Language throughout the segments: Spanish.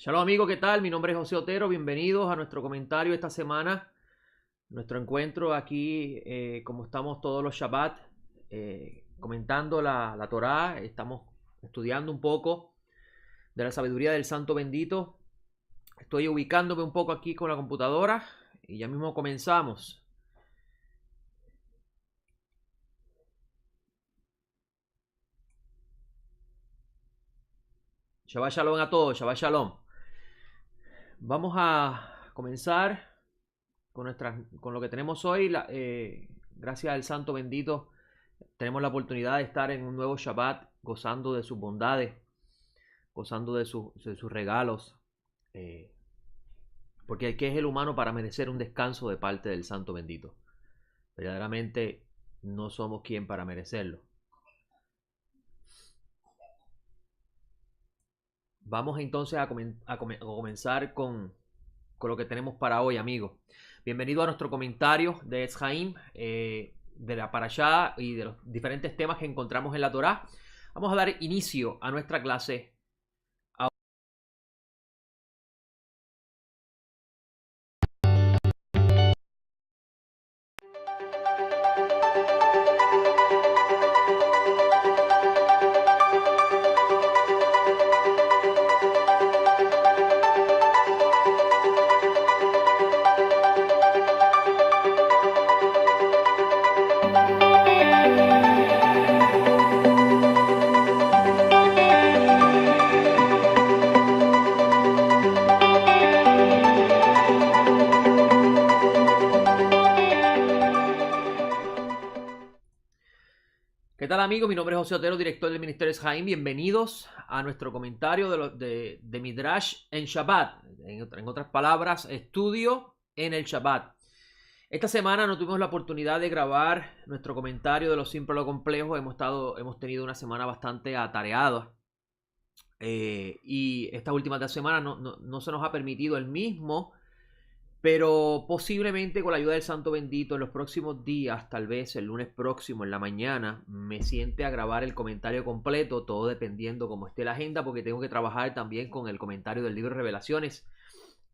Shalom amigos, ¿qué tal? Mi nombre es José Otero, bienvenidos a nuestro comentario esta semana, nuestro encuentro aquí, como estamos todos los Shabbat, comentando la Torá, estamos estudiando un poco de la sabiduría del Santo Bendito. Estoy ubicándome un poco aquí con la computadora y ya mismo comenzamos. Shabbat Shalom a todos, Shabbat Shalom. Vamos a comenzar con lo que tenemos hoy. Gracias al Santo Bendito tenemos la oportunidad de estar en un nuevo Shabbat gozando de sus bondades, gozando de sus regalos. eh, Porque ¿qué es el humano para merecer un descanso de parte del Santo Bendito? Verdaderamente no somos quien para merecerlo. Vamos entonces a comenzar con lo que tenemos para hoy, amigos. Bienvenido a nuestro comentario de Etz Haim, de la Parashá y de los diferentes temas que encontramos en la Torá. Vamos a dar inicio a nuestra clase. ¿Qué tal amigos? Mi nombre es José Otero, director del Ministerio Etz Haim. Bienvenidos a nuestro comentario de Midrash en Shabbat. En otras palabras, estudio en el Shabbat. Esta semana no tuvimos la oportunidad de grabar nuestro comentario de lo simple a lo complejo. Hemos tenido una semana bastante atareada. Y estas últimas 2 semanas no se nos ha permitido el mismo. Pero posiblemente con la ayuda del Santo Bendito en los próximos días, tal vez el lunes próximo en la mañana, me siente a grabar el comentario completo, todo dependiendo cómo esté la agenda, porque tengo que trabajar también con el comentario del libro de Revelaciones,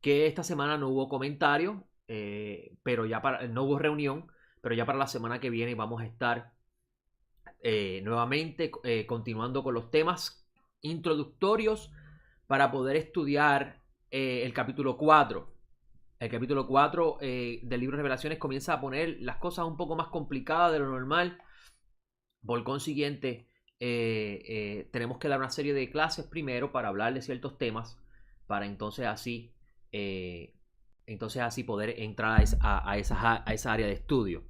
que esta semana no hubo comentario, pero no hubo reunión, pero ya para la semana que viene vamos a estar nuevamente continuando con los temas introductorios para poder estudiar el capítulo 4. El capítulo 4 del libro de Revelaciones comienza a poner las cosas un poco más complicadas de lo normal. Por consiguiente, tenemos que dar una serie de clases primero para hablar de ciertos temas, para entonces así poder entrar a esa área de estudio.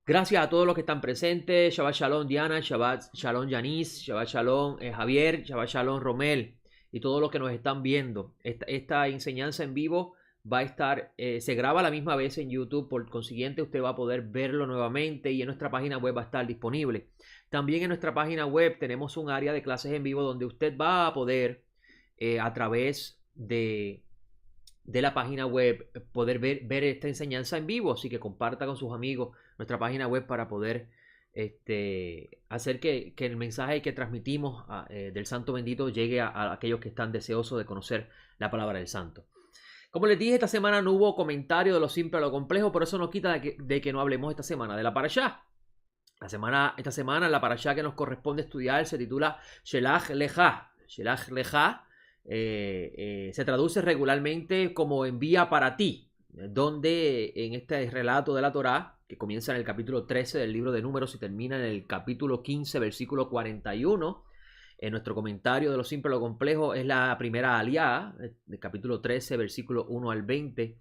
Gracias a todos los que están presentes. Shabbat Shalom Diana, Shabbat Shalom Yanis, Shabbat Shalom Javier, Shabbat Shalom Romel y todos los que nos están viendo. Esta enseñanza en vivo va a estar, se graba a la misma vez en YouTube, por consiguiente usted va a poder verlo nuevamente y en nuestra página web va a estar disponible. También en nuestra página web tenemos un área de clases en vivo donde usted va a poder a través de la página web poder ver esta enseñanza en vivo, así que comparta con sus amigos nuestra página web para poder hacer que el mensaje que transmitimos del Santo Bendito llegue a aquellos que están deseosos de conocer la palabra del Santo. Como les dije, esta semana no hubo comentario de lo simple a lo complejo, pero eso no quita de que no hablemos esta semana de la Parashá. Esta semana la Parashá que nos corresponde estudiar se titula Shelach Lecha. Shelach Lecha se traduce regularmente como envía para ti, donde en este relato de la Torá, que comienza en el capítulo 13 del libro de Números y termina en el capítulo 15, versículo 41, en nuestro comentario de lo simple a lo complejo es la primera aliá, del capítulo 13, versículo 1 al 20.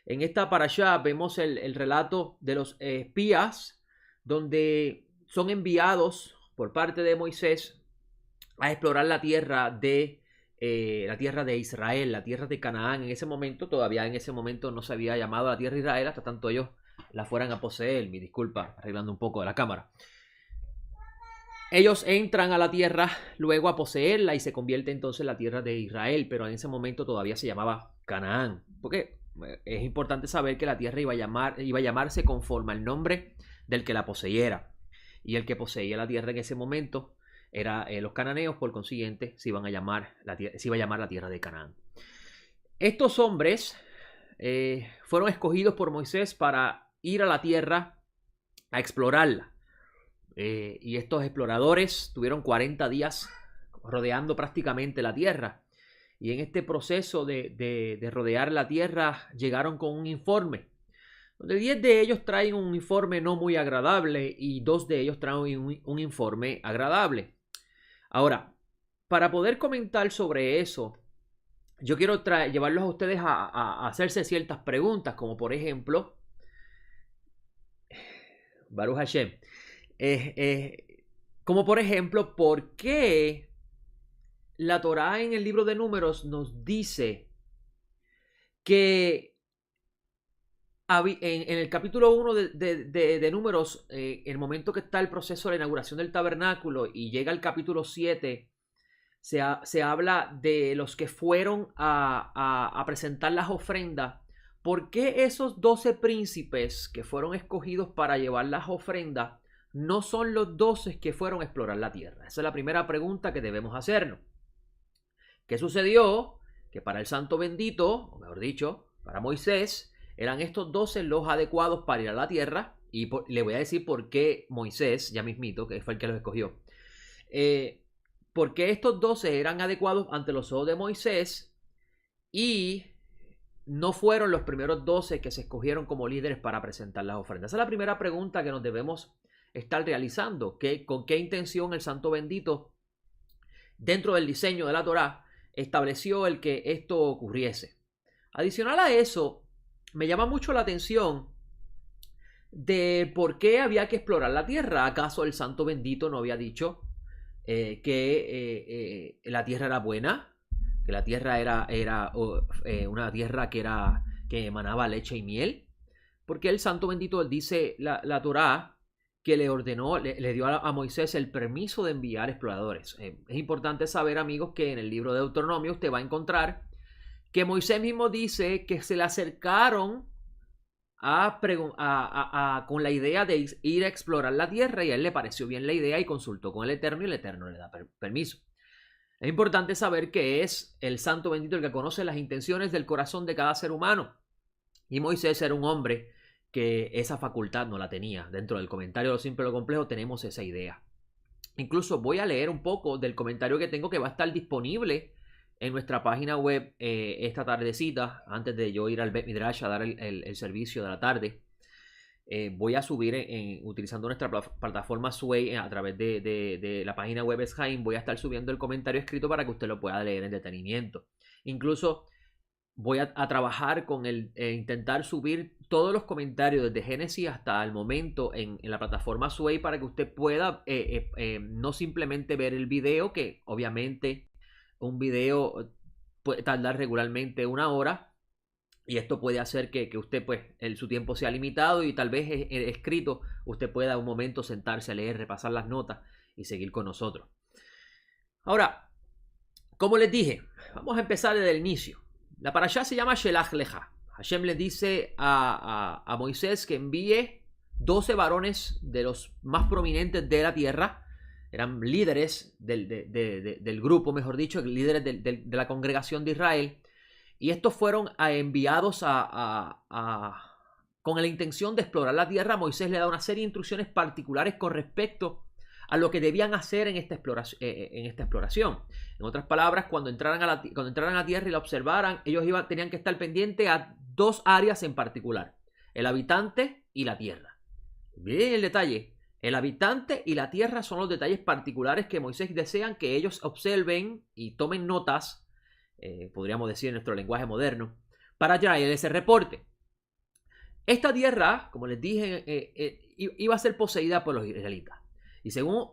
En esta parashá vemos el relato de los espías, donde son enviados por parte de Moisés a explorar la tierra de Israel, la tierra de Canaán. En ese momento no se había llamado la tierra de Israel hasta tanto ellos la fueran a poseer. Mi disculpa, arreglando un poco de la cámara. Ellos entran a la tierra luego a poseerla y se convierte entonces en la tierra de Israel, pero en ese momento todavía se llamaba Canaán, porque es importante saber que la tierra iba a llamarse conforme al nombre del que la poseyera, y el que poseía la tierra en ese momento los cananeos, por consiguiente, se iba a llamar la tierra de Canaán. Estos hombres fueron escogidos por Moisés para ir a la tierra a explorarla. Y estos exploradores tuvieron 40 días rodeando prácticamente la tierra. Y en este proceso de rodear la tierra llegaron con un informe, donde 10 de ellos traen un informe no muy agradable y 2 de ellos traen un informe agradable. Ahora, para poder comentar sobre eso, yo quiero llevarlos a ustedes a hacerse ciertas preguntas, como por ejemplo, Baruch Hashem, como por ejemplo, ¿por qué la Torá en el libro de Números nos dice que en el capítulo 1 de Números, en el momento que está el proceso de la inauguración del tabernáculo y llega el capítulo 7, se habla de los que fueron a presentar las ofrendas? ¿Por qué esos 12 príncipes que fueron escogidos para llevar las ofrendas no son los 12 que fueron a explorar la tierra? Esa es la primera pregunta que debemos hacernos. ¿Qué sucedió? Que para el santo bendito, o mejor dicho, para Moisés, eran estos 12 los adecuados para ir a la tierra. Y le voy a decir por qué Moisés, ya mismito, que fue el que los escogió. ¿Por qué estos 12 eran adecuados ante los ojos de Moisés y no fueron los primeros 12 que se escogieron como líderes para presentar las ofrendas? Esa es la primera pregunta que nos debemos estar realizando. ¿Con qué intención el santo bendito, dentro del diseño de la Torá, estableció el que esto ocurriese? Adicional a eso, me llama mucho la atención de por qué había que explorar la tierra. ¿Acaso el santo bendito no había dicho que la tierra era buena? Que la tierra era una tierra que emanaba leche y miel. Porque el santo bendito dice la Torá que le ordenó, le dio a Moisés el permiso de enviar exploradores. Es importante saber, amigos, que en el libro de Deuteronomio usted va a encontrar que Moisés mismo dice que se le acercaron con la idea de ir a explorar la tierra, y a él le pareció bien la idea y consultó con el Eterno, y el Eterno le da permiso. Es importante saber que es el santo bendito el que conoce las intenciones del corazón de cada ser humano, y Moisés era un hombre que esa facultad no la tenía. Dentro del comentario de lo simple y lo complejo tenemos esa idea. Incluso voy a leer un poco del comentario que tengo, que va a estar disponible en nuestra página web esta tardecita, antes de yo ir al Bet Midrash a dar el servicio de la tarde. Voy a subir utilizando nuestra plataforma Sway a través de la página web Eshaim. Voy a estar subiendo el comentario escrito para que usted lo pueda leer en detenimiento. Incluso voy a trabajar con intentar subir todos los comentarios desde Génesis hasta el momento en la plataforma Sway, para que usted pueda no simplemente ver el video, que obviamente un video puede tardar regularmente 1 hora, y esto puede hacer que usted, pues, su tiempo sea limitado, y tal vez escrito usted pueda un momento sentarse a leer, repasar las notas y seguir con nosotros. Ahora, como les dije, vamos a empezar desde el inicio. La parashá se llama Shelach Leja. Hashem le dice a Moisés que envíe 12 varones de los más prominentes de la tierra. Eran líderes del grupo, mejor dicho, líderes de la congregación de Israel. Y estos fueron enviados con la intención de explorar la tierra. Moisés le da una serie de instrucciones particulares con respecto a lo que debían hacer en esta exploración. En otras palabras, cuando entraran a la tierra y la observaran, ellos tenían que estar pendientes a 2 áreas en particular: el habitante y la tierra. Miren el detalle. El habitante y la tierra son los detalles particulares que Moisés desean que ellos observen y tomen notas, podríamos decir en nuestro lenguaje moderno, para traer ese reporte. Esta tierra, como les dije, iba a ser poseída por los israelitas. Y según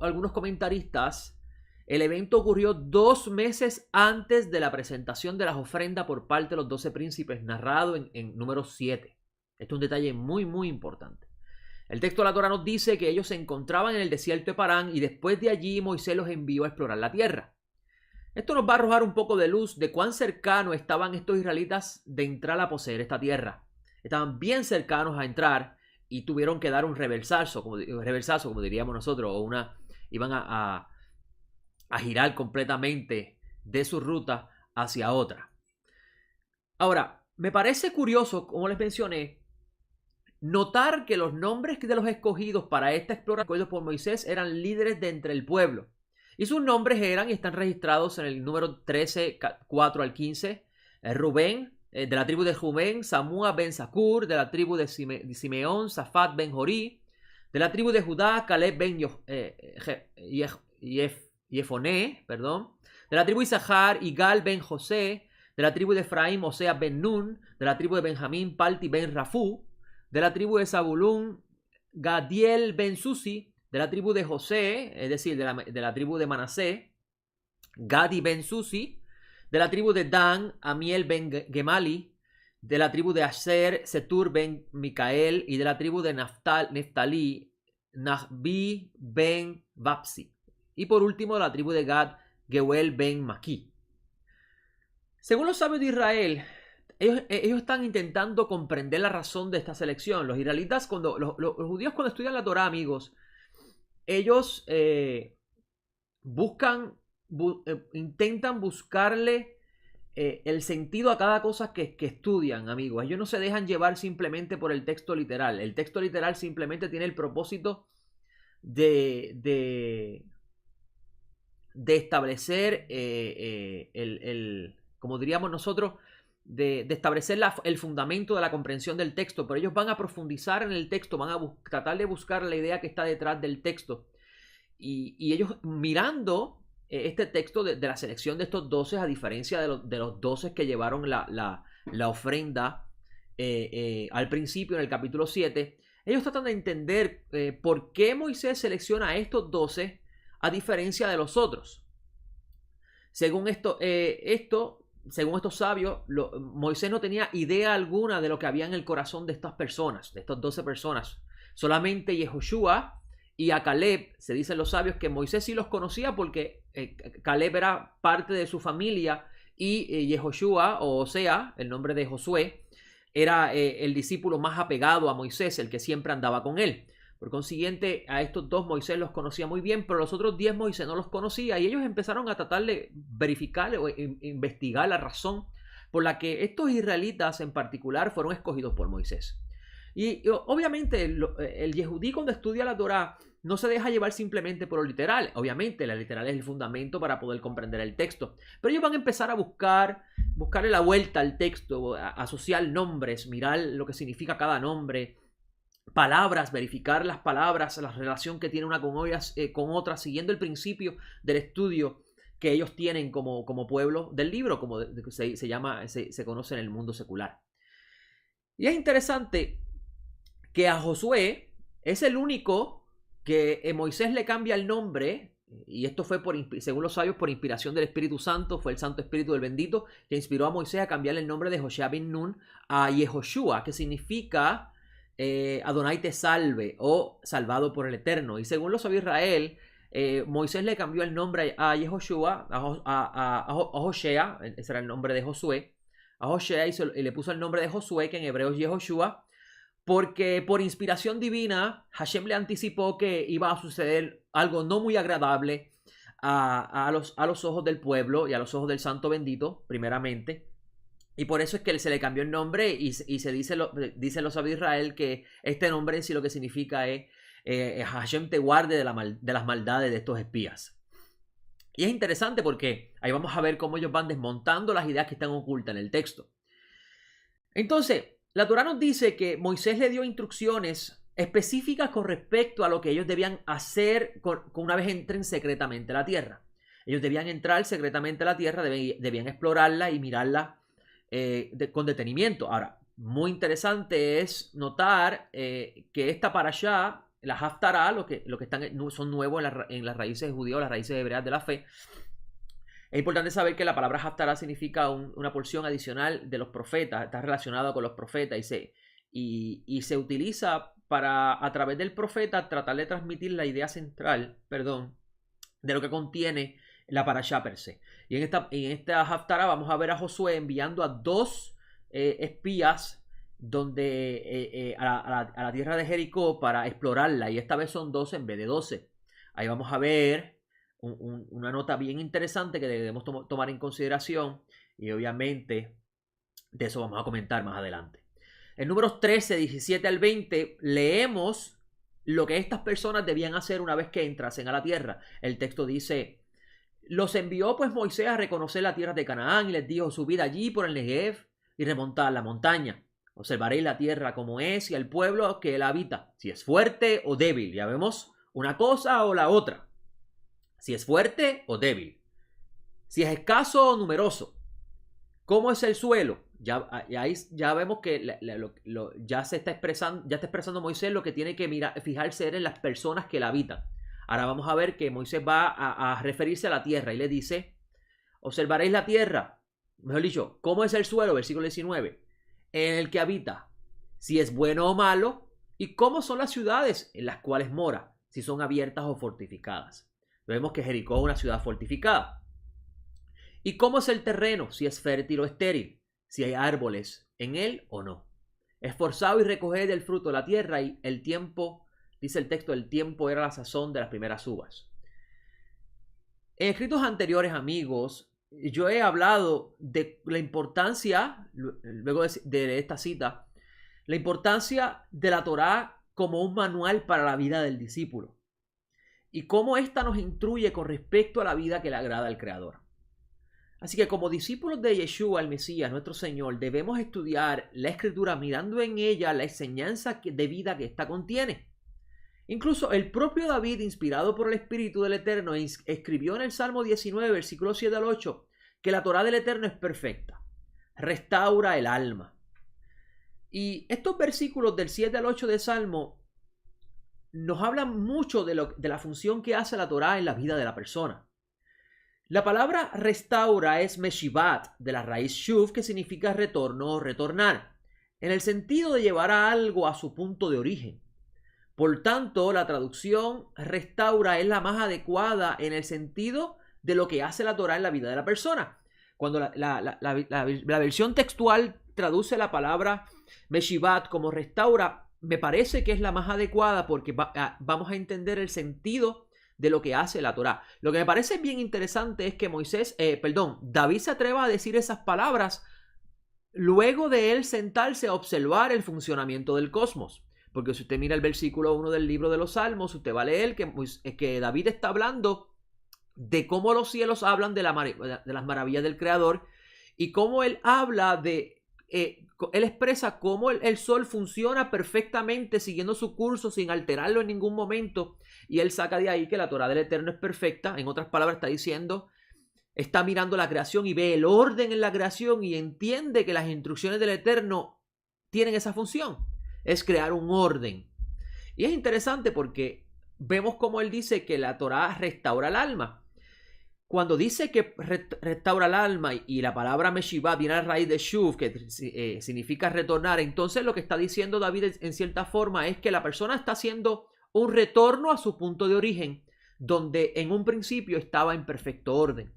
algunos comentaristas, el evento ocurrió 2 meses antes de la presentación de las ofrendas por parte de los 12 príncipes, narrado en número 7. Esto es un detalle muy, muy importante. El texto de la Torá nos dice que ellos se encontraban en el desierto de Parán, y después de allí Moisés los envió a explorar la tierra. Esto nos va a arrojar un poco de luz de cuán cercanos estaban estos israelitas de entrar a poseer esta tierra. Estaban bien cercanos a entrar, y tuvieron que dar un reversazo, como diríamos nosotros, o iban a a girar completamente de su ruta hacia otra. Ahora, me parece curioso, como les mencioné, notar que los nombres de los escogidos para esta exploración escogidos por Moisés eran líderes de entre el pueblo. Y sus nombres eran y están registrados en el número 13, 4 al 15. Rubén, de la tribu de Rubén, Samúa ben Sakur, de la tribu de Simeón, Safat ben Jorí, de la tribu de Judá, Caleb ben Yefoné, de la tribu de Isahar, Igal ben José, de la tribu de Efraín, Osea ben Nun, de la tribu de Benjamín, Palti ben Rafú, de la tribu de Zabulún, Gadiel ben Susi, de la tribu de José, es decir, de la tribu de Manasé, Gadi ben Susi, de la tribu de Dan, Amiel ben Gemali, de la tribu de Aser, Setur ben Micael, y de la tribu de Neftalí, Nahbi ben Vapsi. Y por último, de la tribu de Gad, Geuel ben Maki. Según los sabios de Israel, ellos están intentando comprender la razón de esta selección. Los israelitas, los judíos cuando estudian la Torá, amigos, ellos intentan buscarle el sentido a cada cosa que estudian, amigos. Ellos no se dejan llevar simplemente por el texto literal. El texto literal simplemente tiene el propósito de establecer como diríamos nosotros, de establecer el fundamento de la comprensión del texto, pero ellos van a profundizar en el texto, van a tratar de buscar la idea que está detrás del texto. Y ellos mirando este texto de la selección de estos 12, a diferencia de los 12 que llevaron la ofrenda al principio en el capítulo 7, ellos tratan de entender por qué Moisés selecciona a estos 12 a diferencia de los otros. Según según estos sabios, Moisés no tenía idea alguna de lo que había en el corazón de estas personas, de estas 12 personas. Solamente Yehoshua y a Caleb, se dicen los sabios que Moisés sí los conocía porque Caleb era parte de su familia y Yehoshua, o sea, el nombre de Josué, era el discípulo más apegado a Moisés, el que siempre andaba con él. Por consiguiente, a estos dos Moisés los conocía muy bien, pero los otros 10 Moisés no los conocía y ellos empezaron a tratar de verificar o investigar la razón por la que estos israelitas en particular fueron escogidos por Moisés. Y obviamente el yehudí cuando estudia la Torá no se deja llevar simplemente por lo literal. Obviamente la literal es el fundamento para poder comprender el texto. Pero ellos van a empezar a buscarle la vuelta al texto, a asociar nombres, mirar lo que significa cada nombre, palabras, verificar las palabras, la relación que tiene una con otra, siguiendo el principio del estudio que ellos tienen como pueblo del libro, como se conoce en el mundo secular. Y es interesante que a Josué es el único que Moisés le cambia el nombre, y esto fue según los sabios por inspiración del Espíritu Santo, fue el Santo Espíritu del Bendito que inspiró a Moisés a cambiarle el nombre de Joshua bin Nun a Yehoshua, que significa Adonai te salve o salvado por el Eterno. Y según los sabios de Israel, Moisés le cambió el nombre a Yehoshua, a Hoshea, ese era el nombre de Josué, a Hoshea y le puso el nombre de Josué, que en hebreo es Yehoshua, porque por inspiración divina Hashem le anticipó que iba a suceder algo no muy agradable a los ojos del pueblo y a los ojos del Santo Bendito, primeramente. Y por eso es que se le cambió el nombre y se dice los sabios de Israel que este nombre en sí lo que significa es Hashem te guarde de las maldades de estos espías. Y es interesante porque ahí vamos a ver cómo ellos van desmontando las ideas que están ocultas en el texto. Entonces, la Torá nos dice que Moisés le dio instrucciones específicas con respecto a lo que ellos debían hacer una vez entren secretamente a la tierra. Ellos debían entrar secretamente a la tierra, debían explorarla y mirarla con detenimiento. Ahora, muy interesante es notar que esta parashá, la Haftará, lo que son nuevos en las raíces judías, las raíces hebreas de la fe. Es importante saber que la palabra Haftará significa una porción adicional de los profetas, está relacionado con los profetas y se utiliza para, a través del profeta, tratar de transmitir la idea central, de lo que contiene la parashá per se. Y en esta Haftará vamos a ver a Josué enviando a 2 espías a la tierra de Jericó para explorarla. Y esta vez son 12 en vez de 12. Ahí vamos a ver una nota bien interesante que debemos tomar en consideración, y obviamente de eso vamos a comentar más adelante. En números 13, 17 al 20 leemos lo que estas personas debían hacer una vez que entrasen a la tierra. El texto dice: los envió pues Moisés a reconocer la tierra de Canaán y les dijo: subid allí por el Negev y remontad la montaña. Observaréis la tierra como es y el pueblo que la habita, si es fuerte o débil. Ya vemos una cosa o la otra. Si es fuerte o débil. Si es escaso o numeroso. ¿Cómo es el suelo? Ya vemos que ya está expresando Moisés lo que tiene que fijarse en las personas que la habitan. Ahora vamos a ver que Moisés va a referirse a la tierra y le dice: observaréis la tierra, mejor dicho, ¿cómo es el suelo? Versículo 19, en el que habita, si es bueno o malo, y cómo son las ciudades en las cuales mora, si son abiertas o fortificadas. Vemos que Jericó es una ciudad fortificada. ¿Y cómo es el terreno? Si es fértil o estéril, si hay árboles en él o no. Esforzaos y recoged el fruto de la tierra, y el tiempo, dice el texto, el tiempo era la sazón de las primeras uvas. En escritos anteriores, amigos, yo he hablado de la importancia, luego de esta cita, la importancia de la Torá como un manual para la vida del discípulo y cómo ésta nos instruye con respecto a la vida que le agrada al Creador. Así que como discípulos de Yeshua, el Mesías, nuestro Señor, debemos estudiar la Escritura mirando en ella la enseñanza de vida que ésta contiene. Incluso el propio David, inspirado por el Espíritu del Eterno, escribió en el Salmo 19, versículos 7 al 8, que la Torá del Eterno es perfecta, restaura el alma. Y estos versículos del 7 al 8 de Salmo nos hablan mucho de la función que hace la Torá en la vida de la persona. La palabra restaura es meshivat, de la raíz shuv, que significa retorno o retornar, en el sentido de llevar a algo a su punto de origen. Por tanto, la traducción restaura es la más adecuada en el sentido de lo que hace la Torá en la vida de la persona. Cuando la versión textual traduce la palabra meshivat como restaura, me parece que es la más adecuada porque vamos a entender el sentido de lo que hace la Torá. Lo que me parece bien interesante es que David se atreva a decir esas palabras luego de él sentarse a observar el funcionamiento del cosmos. Porque si usted mira el versículo 1 del libro de los Salmos, usted va a leer que David está hablando de cómo los cielos hablan de las maravillas del Creador y cómo él habla él expresa cómo el sol funciona perfectamente siguiendo su curso sin alterarlo en ningún momento, y él saca de ahí que la Torá del Eterno es perfecta. En otras palabras, está diciendo, está mirando la creación y ve el orden en la creación y entiende que las instrucciones del Eterno tienen esa función, es crear un orden. Y es interesante porque vemos cómo él dice que la Torá restaura el alma. Cuando dice que restaura el alma y la palabra Meshivá viene a raíz de Shuv, que significa retornar, entonces lo que está diciendo David en cierta forma es que la persona está haciendo un retorno a su punto de origen, donde en un principio estaba en perfecto orden.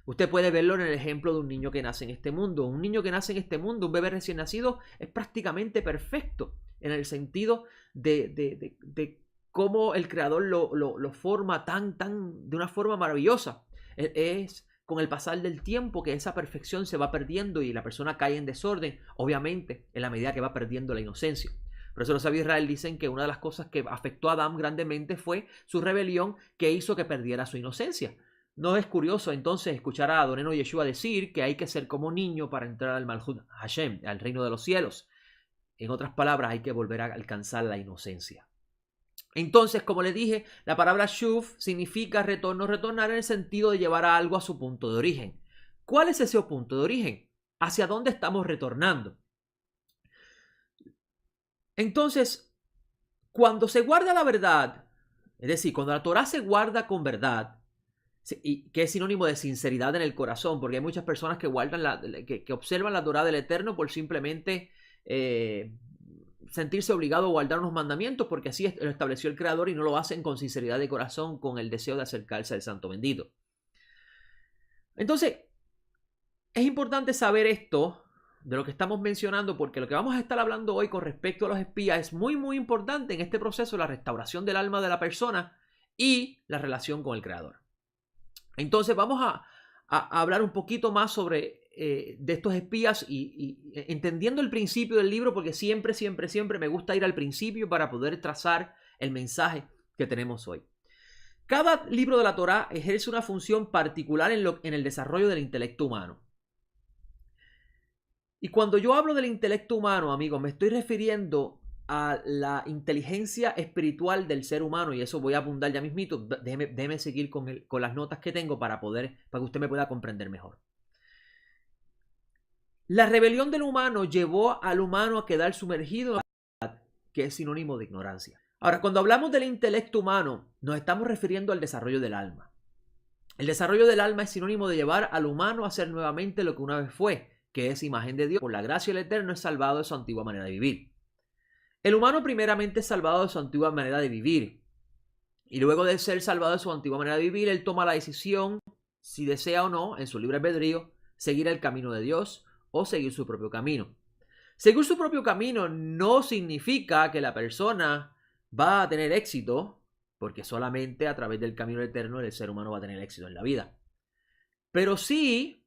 Usted puede verlo en el ejemplo de un niño que nace en este mundo. Un niño que nace en este mundo, un bebé recién nacido, es prácticamente perfecto en el sentido de cómo el Creador lo forma de una forma maravillosa. Es con el pasar del tiempo que esa perfección se va perdiendo y la persona cae en desorden, obviamente, en la medida que va perdiendo la inocencia. Por eso los sabios de Israel dicen que una de las cosas que afectó a Adán grandemente fue su rebelión, que hizo que perdiera su inocencia. No es curioso entonces escuchar a Adonenu Yeshua decir que hay que ser como niño para entrar al Malhut Hashem, al reino de los cielos. En otras palabras, hay que volver a alcanzar la inocencia. Entonces, como les dije, la palabra shuv significa retorno, retornar en el sentido de llevar a algo a su punto de origen. ¿Cuál es ese punto de origen? ¿Hacia dónde estamos retornando? Entonces, cuando se guarda la verdad, es decir, cuando la Torá se guarda con verdad, y que es sinónimo de sinceridad en el corazón, porque hay muchas personas que observan la Torá del Eterno por simplemente sentirse obligado a guardar unos mandamientos porque así lo estableció el Creador y no lo hacen con sinceridad de corazón, con el deseo de acercarse al Santo Bendito. Entonces, es importante saber esto de lo que estamos mencionando, porque lo que vamos a estar hablando hoy con respecto a los espías es muy muy importante en este proceso de la restauración del alma de la persona y la relación con el Creador. Entonces vamos a hablar un poquito más sobre de estos espías y entendiendo el principio del libro, porque siempre me gusta ir al principio para poder trazar el mensaje que tenemos hoy. Cada libro de la Torá ejerce una función particular en el desarrollo del intelecto humano. Y cuando yo hablo del intelecto humano, amigos, me estoy refiriendo a la inteligencia espiritual del ser humano, y eso voy a abundar ya mismito. Déjeme seguir con las notas que tengo para que usted me pueda comprender mejor. La rebelión del humano llevó al humano a quedar sumergido en la verdad, que es sinónimo de ignorancia. Ahora, cuando hablamos del intelecto humano, nos estamos refiriendo al desarrollo del alma. El desarrollo del alma es sinónimo de llevar al humano a ser nuevamente lo que una vez fue, que es imagen de Dios. Por la gracia del Eterno es salvado de su antigua manera de vivir. El humano primeramente es salvado de su antigua manera de vivir. Y luego de ser salvado de su antigua manera de vivir, él toma la decisión, si desea o no, en su libre albedrío, seguir el camino de Dios o seguir su propio camino. Seguir su propio camino no significa que la persona va a tener éxito, porque solamente a través del camino eterno el ser humano va a tener éxito en la vida. Pero sí,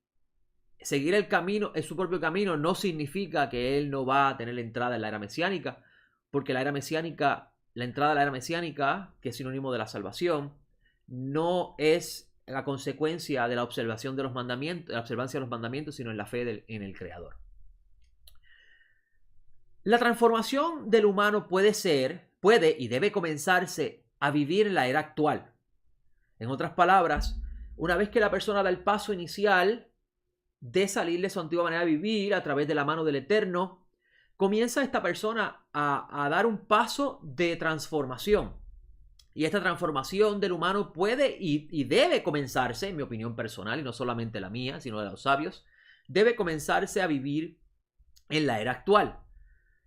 seguir el camino, en su propio camino, no significa que él no va a tener la entrada en la era mesiánica, porque la entrada a la era mesiánica, que es sinónimo de la salvación, no es la consecuencia de la observación de los mandamientos, la observancia de los mandamientos, sino en la fe en el Creador. La transformación del humano puede y debe comenzarse a vivir en la era actual. En otras palabras, una vez que la persona da el paso inicial de salir de su antigua manera de vivir a través de la mano del Eterno, comienza esta persona a dar un paso de transformación. Y esta transformación del humano puede y debe comenzarse, en mi opinión personal, y no solamente la mía, sino de los sabios, debe comenzarse a vivir en la era actual.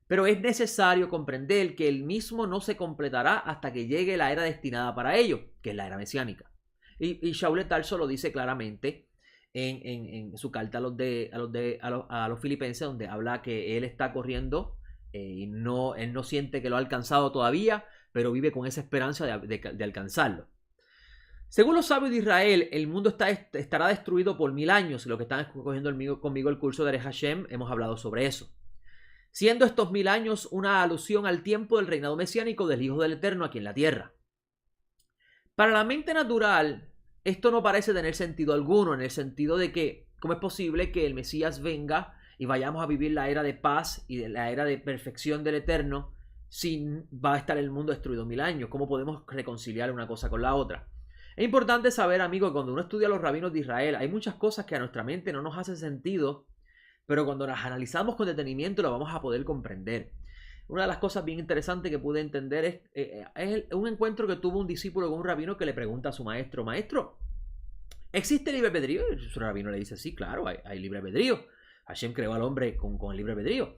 Pero es necesario comprender que el mismo no se completará hasta que llegue la era destinada para ello, que es la era mesiánica. Y Shaul de Tarso lo dice claramente en su carta a los filipenses, donde habla que él está corriendo y él no siente que lo ha alcanzado todavía, pero vive con esa esperanza de alcanzarlo. Según los sabios de Israel, el mundo estará destruido por 1000 años. Los que están escogiendo conmigo el curso de Ere Hashem, hemos hablado sobre eso. Siendo estos 1000 años una alusión al tiempo del reinado mesiánico del Hijo del Eterno aquí en la tierra. Para la mente natural, esto no parece tener sentido alguno, en el sentido de que, ¿cómo es posible que el Mesías venga y vayamos a vivir la era de paz y de la era de perfección del Eterno si va a estar el mundo destruido 1000 años? ¿Cómo podemos reconciliar una cosa con la otra? Es importante saber, amigo, que cuando uno estudia a los rabinos de Israel, hay muchas cosas que a nuestra mente no nos hacen sentido, pero cuando las analizamos con detenimiento lo vamos a poder comprender. Una de las cosas bien interesantes que pude entender es un encuentro que tuvo un discípulo con un rabino que le pregunta a su maestro: maestro, ¿existe libre albedrío? Y su rabino le dice: sí, claro, hay libre albedrío. Hashem creó al hombre con el libre albedrío.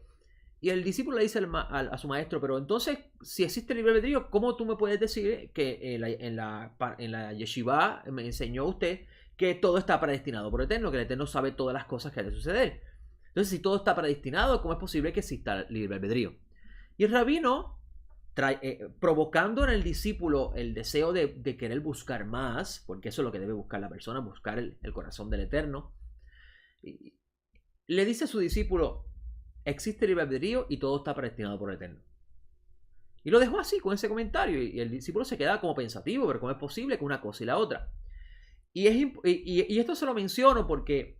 Y el discípulo le dice a su maestro: pero entonces, si existe libre albedrío, ¿cómo tú me puedes decir que en la yeshiva me enseñó usted que todo está predestinado por el Eterno, que el Eterno sabe todas las cosas que han de suceder? Entonces, si todo está predestinado, ¿cómo es posible que exista libre albedrío? Y el rabino, provocando en el discípulo el deseo de querer buscar más, porque eso es lo que debe buscar la persona, buscar el corazón del Eterno, le dice a su discípulo: existe libre albedrío y todo está predestinado por el Eterno. Y lo dejó así, con ese comentario, y el discípulo se queda como pensativo, pero ¿cómo es posible que una cosa y la otra? Y esto se lo menciono porque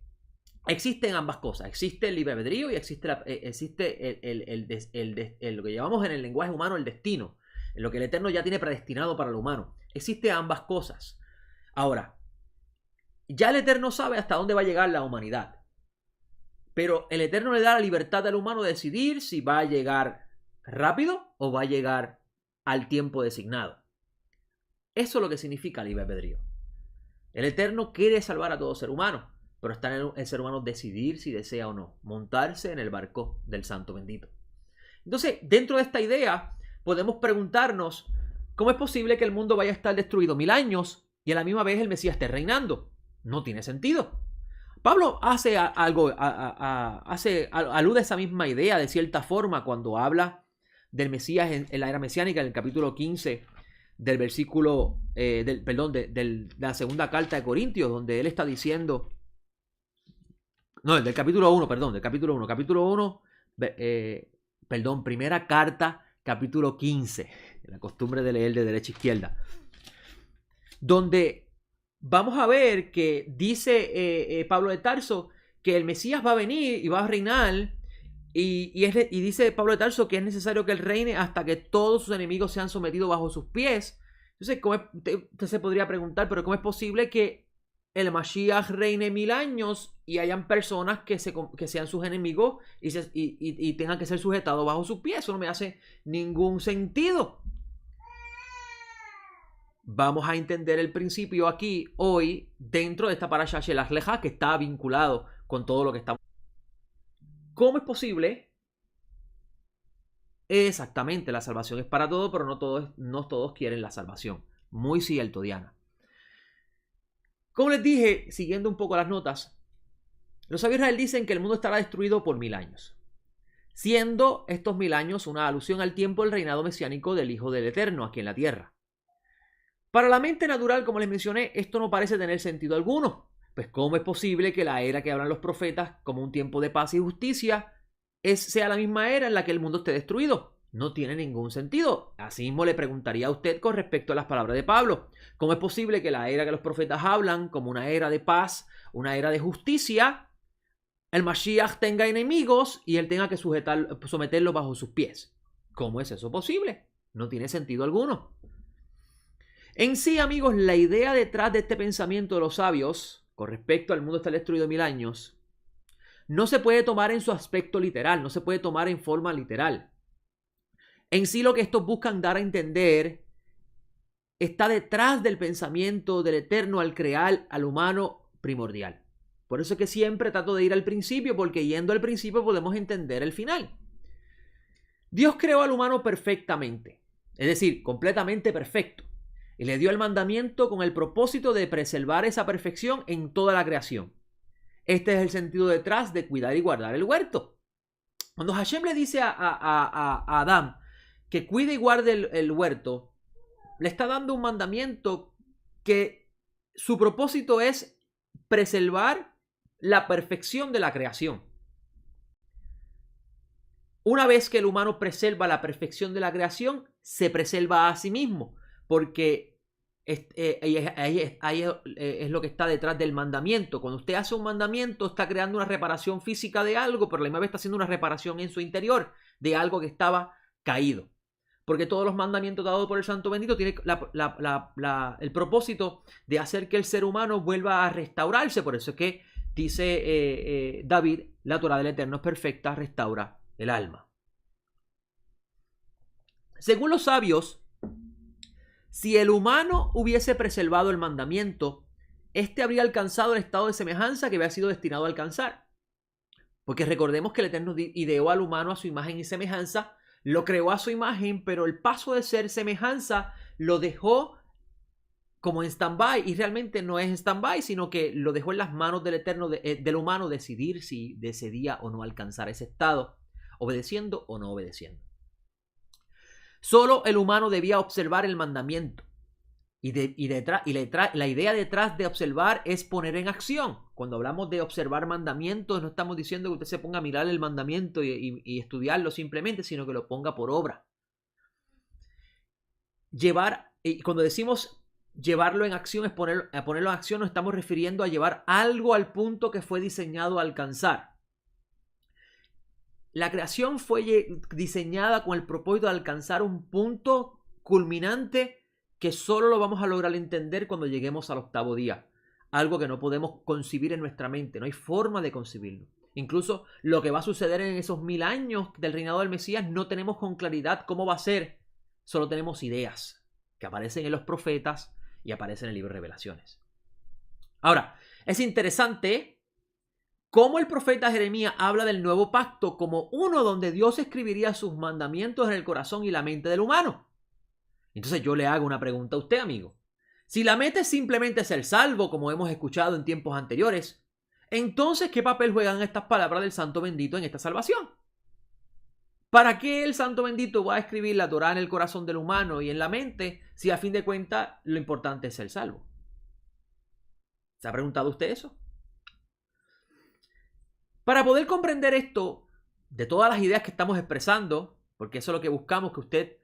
existen ambas cosas. Existe el libre albedrío y existe lo que llamamos en el lenguaje humano el destino, en lo que el Eterno ya tiene predestinado para el humano. Existe ambas cosas. Ahora, ya el Eterno sabe hasta dónde va a llegar la humanidad, pero el Eterno le da la libertad al humano de decidir si va a llegar rápido o va a llegar al tiempo designado. Eso es lo que significa libre albedrío. El Eterno quiere salvar a todo ser humano, pero está en el ser humano decidir si desea o no montarse en el barco del Santo Bendito. Entonces, dentro de esta idea, podemos preguntarnos: ¿cómo es posible que el mundo vaya a estar destruido 1000 años y a la misma vez el Mesías esté reinando? No tiene sentido. Pablo alude a esa misma idea de cierta forma cuando habla del Mesías en la era mesiánica, en el capítulo 15 del versículo, de la segunda carta de Corintios, donde él está diciendo, no, del capítulo 1, primera carta, capítulo 15, la costumbre de leer de derecha a izquierda, donde vamos a ver que dice Pablo de Tarso que el Mesías va a venir y va a reinar, y dice Pablo de Tarso que es necesario que él reine hasta que todos sus enemigos sean sometidos bajo sus pies. Entonces, usted se podría preguntar, pero ¿cómo es posible que el Mashiach reine 1000 años y hayan personas que sean sus enemigos y tengan que ser sujetados bajo sus pies? Eso no me hace ningún sentido. Vamos a entender el principio aquí, hoy, dentro de esta parasha Shelach Lecha, que está vinculado con todo lo que estamos. ¿Cómo es posible? Exactamente, la salvación es para todos, pero no todos quieren la salvación. Muy cierto, Diana. Como les dije, siguiendo un poco las notas, los sabios de Israel dicen que el mundo estará destruido por 1000 años, siendo estos 1000 años una alusión al tiempo del reinado mesiánico del Hijo del Eterno aquí en la tierra. Para la mente natural, como les mencioné, esto no parece tener sentido alguno. Pues ¿cómo es posible que la era que hablan los profetas como un tiempo de paz y justicia sea la misma era en la que el mundo esté destruido? No tiene ningún sentido. Asimismo le preguntaría a usted con respecto a las palabras de Pablo. ¿Cómo es posible que la era que los profetas hablan como una era de paz, una era de justicia, el Mashiach tenga enemigos y él tenga que someterlos bajo sus pies? ¿Cómo es eso posible? No tiene sentido alguno. En sí, amigos, la idea detrás de este pensamiento de los sabios con respecto al mundo estar destruido 1000 años no se puede tomar en su aspecto literal, no se puede tomar en forma literal. En sí, lo que estos buscan dar a entender está detrás del pensamiento del Eterno al crear al humano primordial. Por eso es que siempre trato de ir al principio, porque yendo al principio podemos entender el final. Dios creó al humano perfectamente, es decir, completamente perfecto. Y le dio el mandamiento con el propósito de preservar esa perfección en toda la creación. Este es el sentido detrás de cuidar y guardar el huerto. Cuando Hashem le dice a Adán que cuide y guarde el huerto, le está dando un mandamiento que su propósito es preservar la perfección de la creación. Una vez que el humano preserva la perfección de la creación, se preserva a sí mismo, porque ahí es lo que está detrás del mandamiento. Cuando usted hace un mandamiento, está creando una reparación física de algo, pero a la misma vez está haciendo una reparación en su interior de algo que estaba caído. Porque todos los mandamientos dados por el Santo Bendito tienen el propósito de hacer que el ser humano vuelva a restaurarse. Por eso es que dice David, la Torah del Eterno es perfecta, restaura el alma. Según los sabios, si el humano hubiese preservado el mandamiento, este habría alcanzado el estado de semejanza que había sido destinado a alcanzar. Porque recordemos que el Eterno ideó al humano a su imagen y semejanza, lo creó a su imagen, pero el paso de ser semejanza lo dejó como en stand-by, y realmente no es stand-by, sino que lo dejó en las manos del Eterno, del humano, decidir si decidía o no alcanzar ese estado, obedeciendo o no obedeciendo. Solo el humano debía observar el mandamiento. La idea detrás de observar es poner en acción. Cuando hablamos de observar mandamientos, no estamos diciendo que usted se ponga a mirar el mandamiento y estudiarlo simplemente, sino que lo ponga por obra. Cuando decimos llevarlo en acción, es ponerlo en acción, nos estamos refiriendo a llevar algo al punto que fue diseñado a alcanzar. La creación fue diseñada con el propósito de alcanzar un punto culminante que solo lo vamos a lograr entender cuando lleguemos al 8º día. Algo que no podemos concebir en nuestra mente, no hay forma de concebirlo. Incluso lo que va a suceder en esos 1000 años del reinado del Mesías no tenemos con claridad cómo va a ser. Solo tenemos ideas que aparecen en los profetas y aparecen en el libro de Revelaciones. Ahora, es interesante cómo el profeta Jeremías habla del nuevo pacto como uno donde Dios escribiría sus mandamientos en el corazón y la mente del humano. Entonces yo le hago una pregunta a usted, amigo. Si la meta es simplemente ser salvo, como hemos escuchado en tiempos anteriores, entonces ¿qué papel juegan estas palabras del Santo Bendito en esta salvación? ¿Para qué el santo bendito va a escribir la Torá en el corazón del humano y en la mente si a fin de cuentas lo importante es ser salvo? ¿Se ha preguntado usted eso? Para poder comprender esto, de todas las ideas que estamos expresando, porque eso es lo que buscamos, que usted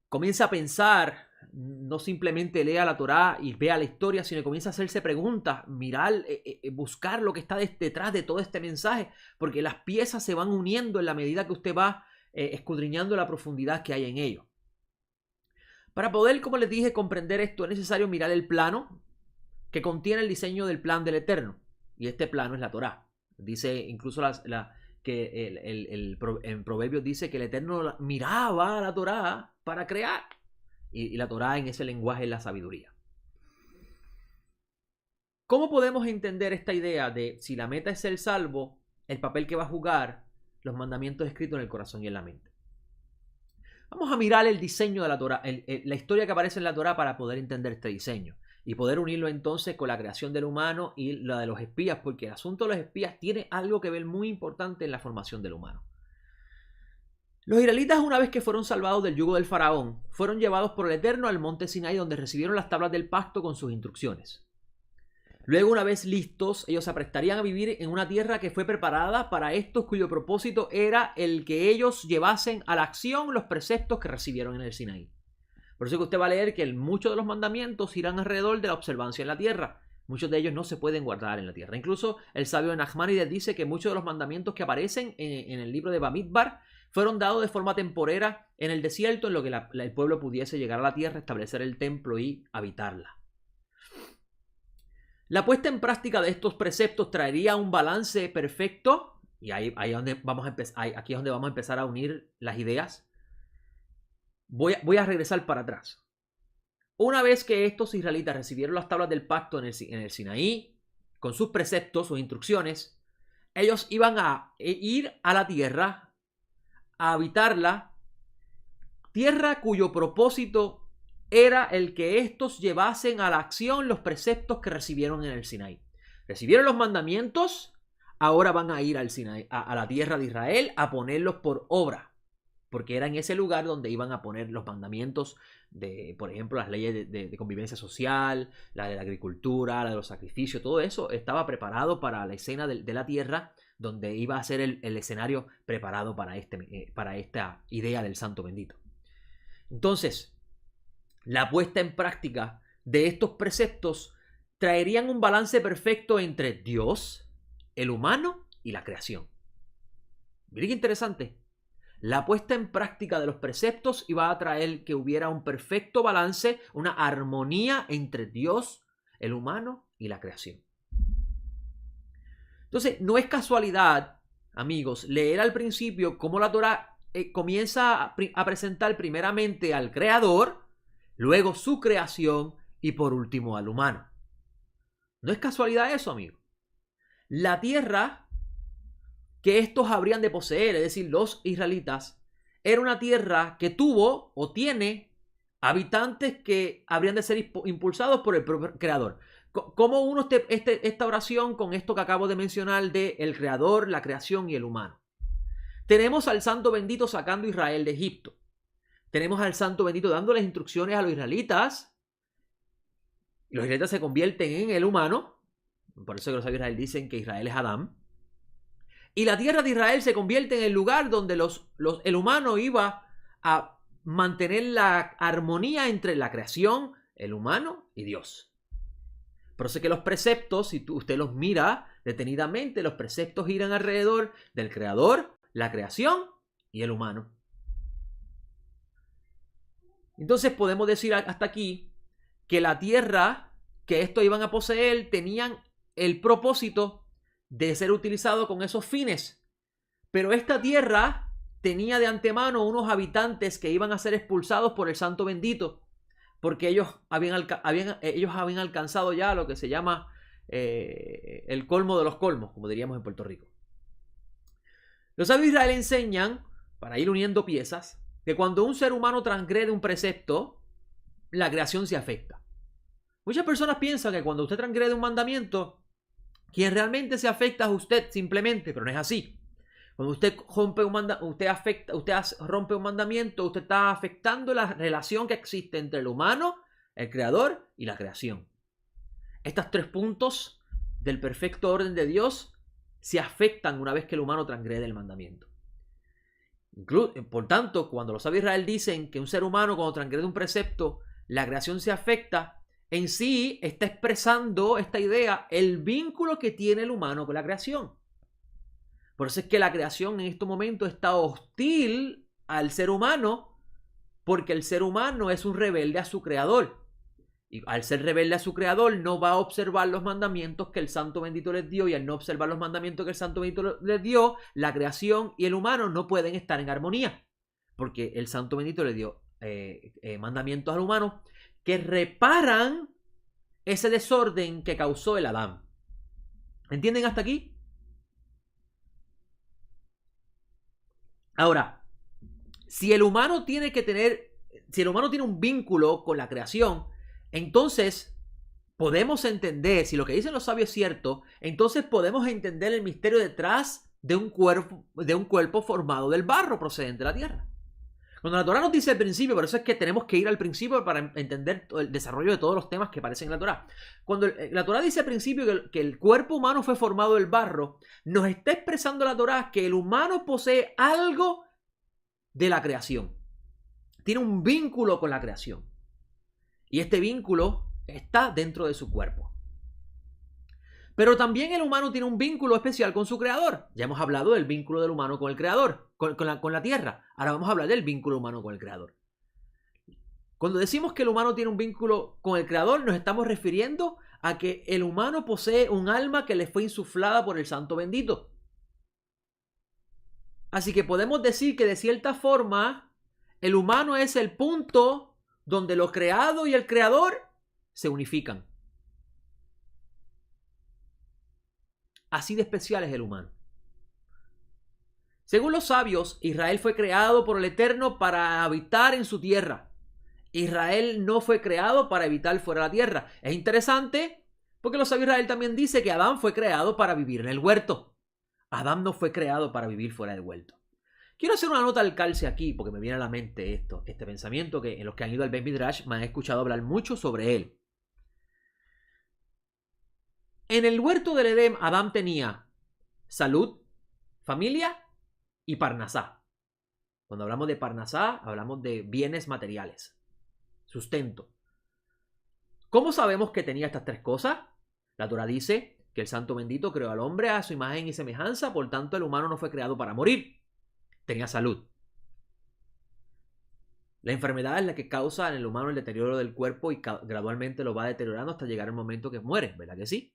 comience a pensar, no simplemente lea la Torá y vea la historia, sino que comience a hacerse preguntas, mirar, buscar lo que está detrás de todo este mensaje, porque las piezas se van uniendo en la medida que usted va escudriñando la profundidad que hay en ello. Para poder, como les dije, comprender esto es necesario mirar el plano que contiene el diseño del plan del Eterno. Y este plano es la Torá. Dice incluso en Proverbios dice que el Eterno miraba a la Torá para crear. Y la Torá en ese lenguaje es la sabiduría. ¿Cómo podemos entender esta idea de si la meta es ser salvo, el papel que va a jugar los mandamientos escritos en el corazón y en la mente? Vamos a mirar el diseño de la Torá, la historia que aparece en la Torá para poder entender este diseño y poder unirlo entonces con la creación del humano y la de los espías, porque el asunto de los espías tiene algo que ver muy importante en la formación del humano. Los israelitas, una vez que fueron salvados del yugo del faraón, fueron llevados por el Eterno al monte Sinai, donde recibieron las tablas del pacto con sus instrucciones. Luego, una vez listos, ellos se aprestarían a vivir en una tierra que fue preparada para estos, cuyo propósito era el que ellos llevasen a la acción los preceptos que recibieron en el Sinaí. Por eso que usted va a leer que muchos de los mandamientos giran alrededor de la observancia en la tierra. Muchos de ellos no se pueden guardar en la tierra. Incluso el sabio Nachmanides dice que muchos de los mandamientos que aparecen en el libro de Bamidbar fueron dados de forma temporera en el desierto, en lo que el pueblo pudiese llegar a la tierra, establecer el templo y habitarla. La puesta en práctica de estos preceptos traería un balance perfecto, y aquí es donde vamos a empezar a unir las ideas. Voy a regresar para atrás. Una vez que estos israelitas recibieron las tablas del pacto en el Sinaí, con sus preceptos, sus instrucciones, ellos iban a ir a la tierra, a habitarla, tierra cuyo propósito era el que estos llevasen a la acción los preceptos que recibieron en el Sinaí. Recibieron los mandamientos, ahora van a ir al Sinaí, a la tierra de Israel, a ponerlos por obra, porque era en ese lugar donde iban a poner los mandamientos de, por ejemplo, las leyes de convivencia social, la de la agricultura, la de los sacrificios, todo eso estaba preparado para la escena de la tierra, donde iba a ser el escenario preparado para esta idea del santo bendito. Entonces, la puesta en práctica de estos preceptos traerían un balance perfecto entre Dios, el humano y la creación. Miren qué interesante. La puesta en práctica de los preceptos iba a traer que hubiera un perfecto balance, una armonía entre Dios, el humano y la creación. Entonces, no es casualidad, amigos, leer al principio cómo la Torá comienza a presentar primeramente al Creador, luego su creación y por último al humano. No es casualidad eso, amigo. La tierra que estos habrían de poseer, es decir, los israelitas, era una tierra que tuvo o tiene habitantes que habrían de ser impulsados por el propio creador. ¿Cómo uno esta oración con esto que acabo de mencionar de el creador, la creación y el humano? Tenemos al santo bendito sacando a Israel de Egipto. Tenemos al santo bendito dándoles instrucciones a los israelitas. Los israelitas se convierten en el humano. Por eso que los sabios de Israel dicen que Israel es Adán. Y la tierra de Israel se convierte en el lugar donde el humano iba a mantener la armonía entre la creación, el humano y Dios. Por eso que los preceptos, si usted los mira detenidamente, los preceptos giran alrededor del creador, la creación y el humano. Entonces podemos decir hasta aquí que la tierra que estos iban a poseer tenían el propósito de ser utilizado con esos fines. Pero esta tierra tenía de antemano unos habitantes que iban a ser expulsados por el santo bendito, porque ellos habían alcanzado ya lo que se llama el colmo de los colmos, como diríamos en Puerto Rico. Los sabios de Israel enseñan, para ir uniendo piezas, que cuando un ser humano transgrede un precepto, la creación se afecta. Muchas personas piensan que cuando usted transgrede un mandamiento, quien realmente se afecta es usted simplemente, pero no es así. Cuando usted rompe rompe un mandamiento, usted está afectando la relación que existe entre el humano, el creador y la creación. Estos 3 puntos del perfecto orden de Dios se afectan una vez que el humano transgrede el mandamiento. Por tanto, cuando los sabios de Israel dicen que un ser humano cuando transgrede un precepto, la creación se afecta, en sí está expresando esta idea, el vínculo que tiene el humano con la creación. Por eso es que la creación en este momento está hostil al ser humano, porque el ser humano es un rebelde a su creador. Y al ser rebelde a su creador, no va a observar los mandamientos que el Santo Bendito les dio, y al no observar los mandamientos que el Santo Bendito les dio, la creación y el humano no pueden estar en armonía, porque el Santo Bendito le dio mandamientos al humano que reparan ese desorden que causó el Adán. ¿Entienden hasta aquí? Ahora, si el humano tiene un vínculo con la creación, entonces podemos entender, si lo que dicen los sabios es cierto, entonces podemos entender el misterio detrás de un cuerpo formado del barro procedente de la tierra. Cuando la Torá nos dice el principio, por eso es que tenemos que ir al principio para entender el desarrollo de todos los temas que aparecen en la Torá. Cuando la Torá dice al principio que el cuerpo humano fue formado del barro, nos está expresando la Torá que el humano posee algo de la creación. Tiene un vínculo con la creación. Y este vínculo está dentro de su cuerpo. Pero también el humano tiene un vínculo especial con su creador. Ya hemos hablado del vínculo del humano con el creador, con la tierra. Ahora vamos a hablar del vínculo humano con el creador. Cuando decimos que el humano tiene un vínculo con el creador, nos estamos refiriendo a que el humano posee un alma que le fue insuflada por el Santo Bendito. Así que podemos decir que de cierta forma el humano es el punto donde lo creado y el creador se unifican. Así de especial es el humano. Según los sabios, Israel fue creado por el Eterno para habitar en su tierra. Israel no fue creado para habitar fuera de la tierra. Es interesante porque los sabios de Israel también dicen que Adán fue creado para vivir en el huerto. Adán no fue creado para vivir fuera del huerto. Quiero hacer una nota al calce aquí porque me viene a la mente este pensamiento que en los que han ido al Beit Midrash me han escuchado hablar mucho sobre él. En el huerto del Edén, Adán tenía salud, familia y parnasá. Cuando hablamos de parnasá, hablamos de bienes materiales, sustento. ¿Cómo sabemos que tenía estas 3 cosas? La Torá dice que el Santo Bendito creó al hombre a su imagen y semejanza, por tanto el humano no fue creado para morir. Tenía salud. La enfermedad es la que causa en el humano el deterioro del cuerpo y gradualmente lo va deteriorando hasta llegar el momento que muere, ¿verdad que sí?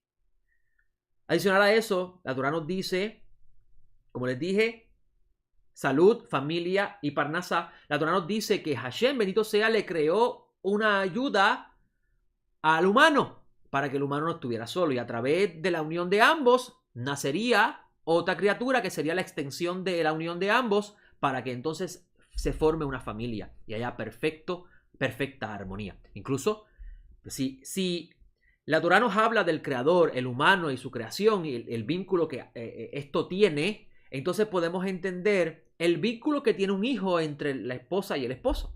Adicional a eso, la Torá nos dice, como les dije, salud, familia y parnasá. La Torá nos dice que Hashem, bendito sea, le creó una ayuda al humano para que el humano no estuviera solo. Y a través de la unión de ambos nacería otra criatura que sería la extensión de la unión de ambos para que entonces se forme una familia y haya perfecta armonía. Incluso si la Torá nos habla del creador, el humano y su creación y el vínculo que esto tiene, entonces podemos entender el vínculo que tiene un hijo entre la esposa y el esposo.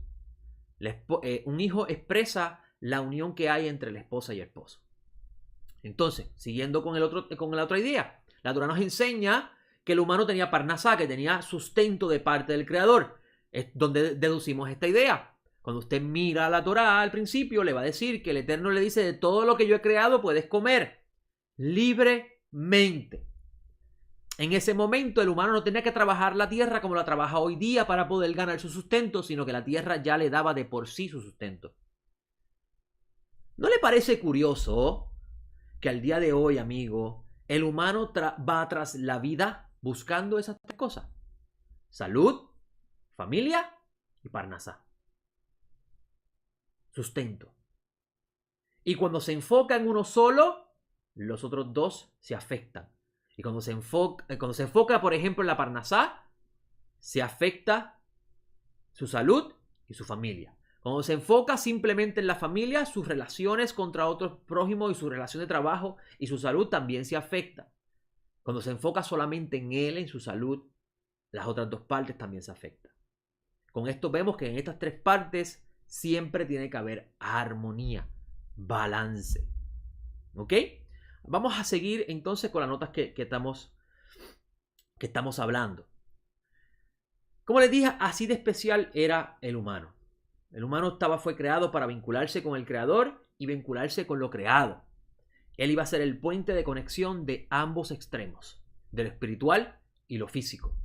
Un hijo expresa la unión que hay entre la esposa y el esposo. Entonces, siguiendo con la otra idea, la Torá nos enseña que el humano tenía parnasá, que tenía sustento de parte del creador. Es donde deducimos esta idea. Cuando usted mira la Torá al principio, le va a decir que el Eterno le dice: de todo lo que yo he creado puedes comer libremente. En ese momento el humano no tenía que trabajar la tierra como la trabaja hoy día para poder ganar su sustento, sino que la tierra ya le daba de por sí su sustento. ¿No le parece curioso que al día de hoy, amigo, el humano va tras la vida buscando esas 3 cosas? Salud, familia y parnasá. Sustento. Y cuando se enfoca en uno solo, los otros 2 se afectan. Y cuando se enfoca, por ejemplo, en la parnasá, se afecta su salud y su familia. Cuando se enfoca simplemente en la familia, sus relaciones contra otros prójimos y su relación de trabajo y su salud también se afecta. Cuando se enfoca solamente en él, en su salud las otras dos partes también se afectan. Con esto vemos que en estas tres partes siempre tiene que haber armonía, balance. ¿Ok? Vamos a seguir entonces con las notas que estamos hablando. Como les dije, así de especial era el humano. El humano fue creado para vincularse con el Creador y vincularse con lo creado. Él iba a ser el puente de conexión de ambos extremos, de lo espiritual y lo físico.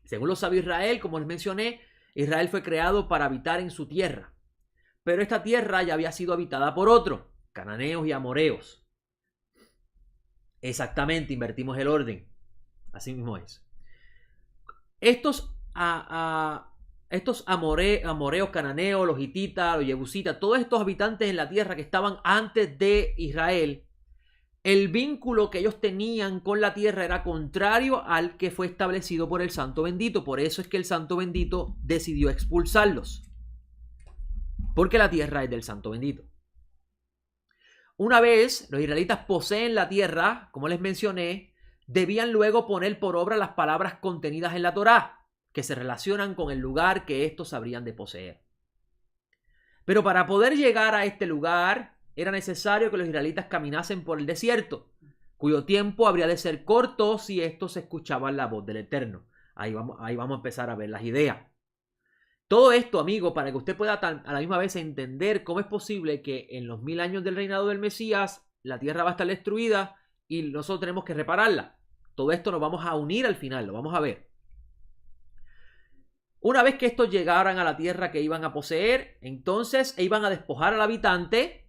Según lo sabe Israel, como les mencioné, Israel fue creado para habitar en su tierra. Pero esta tierra ya había sido habitada por otro, cananeos y amoreos. Exactamente, invertimos el orden. Así mismo es. Estos amoreos, cananeos, los hititas, los jebusitas, todos estos habitantes en la tierra que estaban antes de Israel, el vínculo que ellos tenían con la tierra era contrario al que fue establecido por el Santo Bendito. Por eso es que el Santo Bendito decidió expulsarlos. Porque la tierra es del Santo Bendito. Una vez los israelitas poseen la tierra, como les mencioné, debían luego poner por obra las palabras contenidas en la Torá, que se relacionan con el lugar que estos habrían de poseer. Pero para poder llegar a este lugar, era necesario que los israelitas caminasen por el desierto, cuyo tiempo habría de ser corto si estos escuchaban la voz del Eterno. Ahí vamos a empezar a ver las ideas. Todo esto, amigo, para que usted pueda a la misma vez entender cómo es posible que en los 1000 años del reinado del Mesías la tierra va a estar destruida y nosotros tenemos que repararla. Todo esto nos vamos a unir al final, lo vamos a ver. Una vez que estos llegaran a la tierra que iban a poseer, entonces iban a despojar al habitante.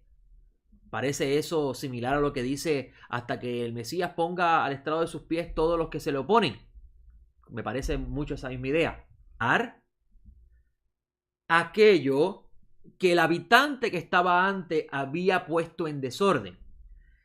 Parece eso similar a lo que dice hasta que el Mesías ponga al estrado de sus pies todos los que se le oponen. Me parece mucho esa misma idea. Aquello que el habitante que estaba antes había puesto en desorden.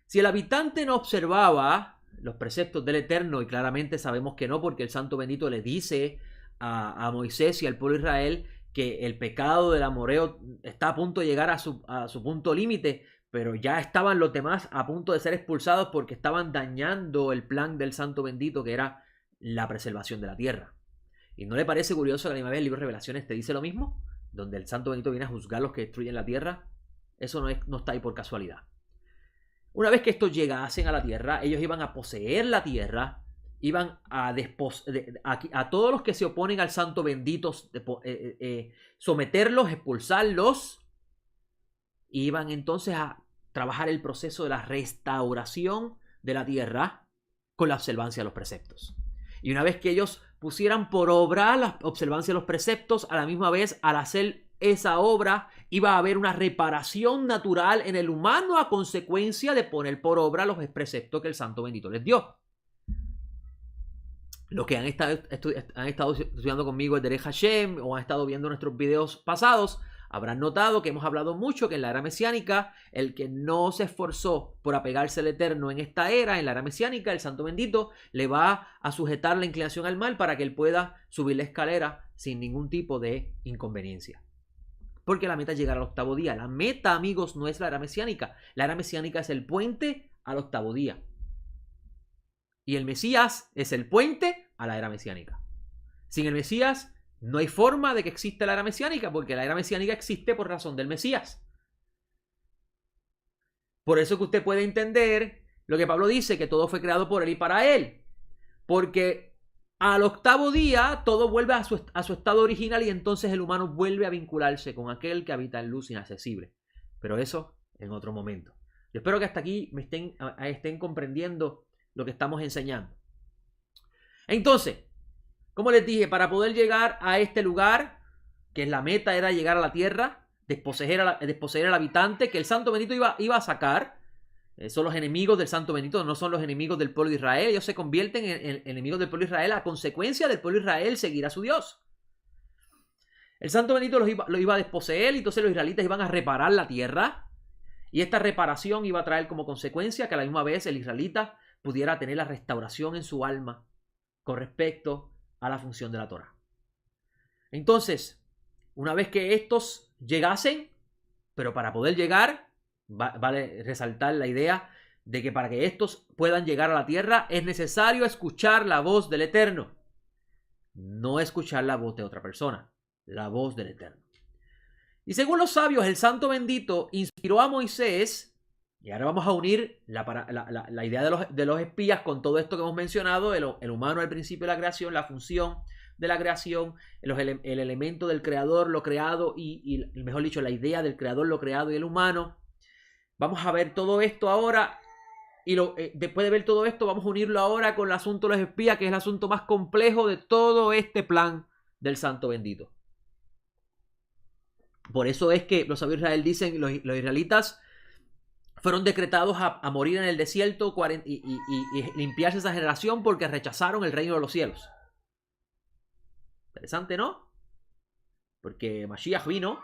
Si el habitante no observaba los preceptos del Eterno, y claramente sabemos que no, porque el Santo Bendito le dice a Moisés y al pueblo de Israel que el pecado del amoreo está a punto de llegar a su punto límite, pero ya estaban los demás a punto de ser expulsados porque estaban dañando el plan del Santo Bendito, que era la preservación de la tierra. ¿Y no le parece curioso que a la misma vez el libro de Revelaciones te dice lo mismo? Donde el Santo Bendito viene a juzgar a los que destruyen la tierra. Eso no está ahí por casualidad. Una vez que estos llegasen a la tierra, ellos iban a poseer la tierra, iban a todos los que se oponen al Santo Bendito, someterlos, expulsarlos, y iban entonces a trabajar el proceso de la restauración de la tierra con la observancia de los preceptos. Y una vez que ellos pusieran por obra la observancia de los preceptos, a la misma vez, al hacer esa obra, iba a haber una reparación natural en el humano a consecuencia de poner por obra los preceptos que el Santo Bendito les dio. Los que han estado estudiando conmigo el Derech Hashem o han estado viendo nuestros videos pasados, habrán notado que hemos hablado mucho que en la era mesiánica, el que no se esforzó por apegarse al Eterno en esta era, en la era mesiánica, el Santo Bendito le va a sujetar la inclinación al mal para que él pueda subir la escalera sin ningún tipo de inconveniencia. Porque la meta es llegar al octavo día. La meta, amigos, no es la era mesiánica. La era mesiánica es el puente al octavo día. Y el Mesías es el puente a la era mesiánica. Sin el Mesías no hay forma de que exista la era mesiánica, porque la era mesiánica existe por razón del Mesías. Por eso que usted puede entender lo que Pablo dice, que todo fue creado por él y para él. Porque al octavo día todo vuelve a su estado original y entonces el humano vuelve a vincularse con aquel que habita en luz inaccesible. Pero eso en otro momento. Yo espero que hasta aquí me estén comprendiendo lo que estamos enseñando. Entonces, como les dije, para poder llegar a este lugar, que la meta era llegar a la tierra, desposeer al habitante, que el Santo Bendito iba a sacar. Son los enemigos del Santo Bendito, no son los enemigos del pueblo de Israel. Ellos se convierten en enemigos del pueblo de Israel a consecuencia del pueblo de Israel seguir a su Dios. El Santo Bendito los iba a desposeer y entonces los israelitas iban a reparar la tierra. Y esta reparación iba a traer como consecuencia que a la misma vez el israelita pudiera tener la restauración en su alma con respecto a la función de la Torá. Entonces, una vez que estos llegasen, pero para poder llegar, vale resaltar la idea de que para que estos puedan llegar a la tierra es necesario escuchar la voz del Eterno. no escuchar la voz de otra persona, la voz del Eterno. Y según los sabios, el Santo Bendito inspiró a Moisés, y ahora vamos a unir la idea de los espías con todo esto que hemos mencionado, el humano al principio de la creación, la función de la creación, el elemento del creador, lo creado y mejor dicho, la idea del creador, lo creado y el humano. Vamos a ver todo esto ahora y después de ver todo esto vamos a unirlo ahora con el asunto de los espías, que es el asunto más complejo de todo este plan del Santo Bendito. Por eso es que los sabios de Israel dicen, los israelitas fueron decretados a morir en el desierto y limpiarse esa generación porque rechazaron el reino de los cielos. Interesante, ¿no? Porque Mashiach vino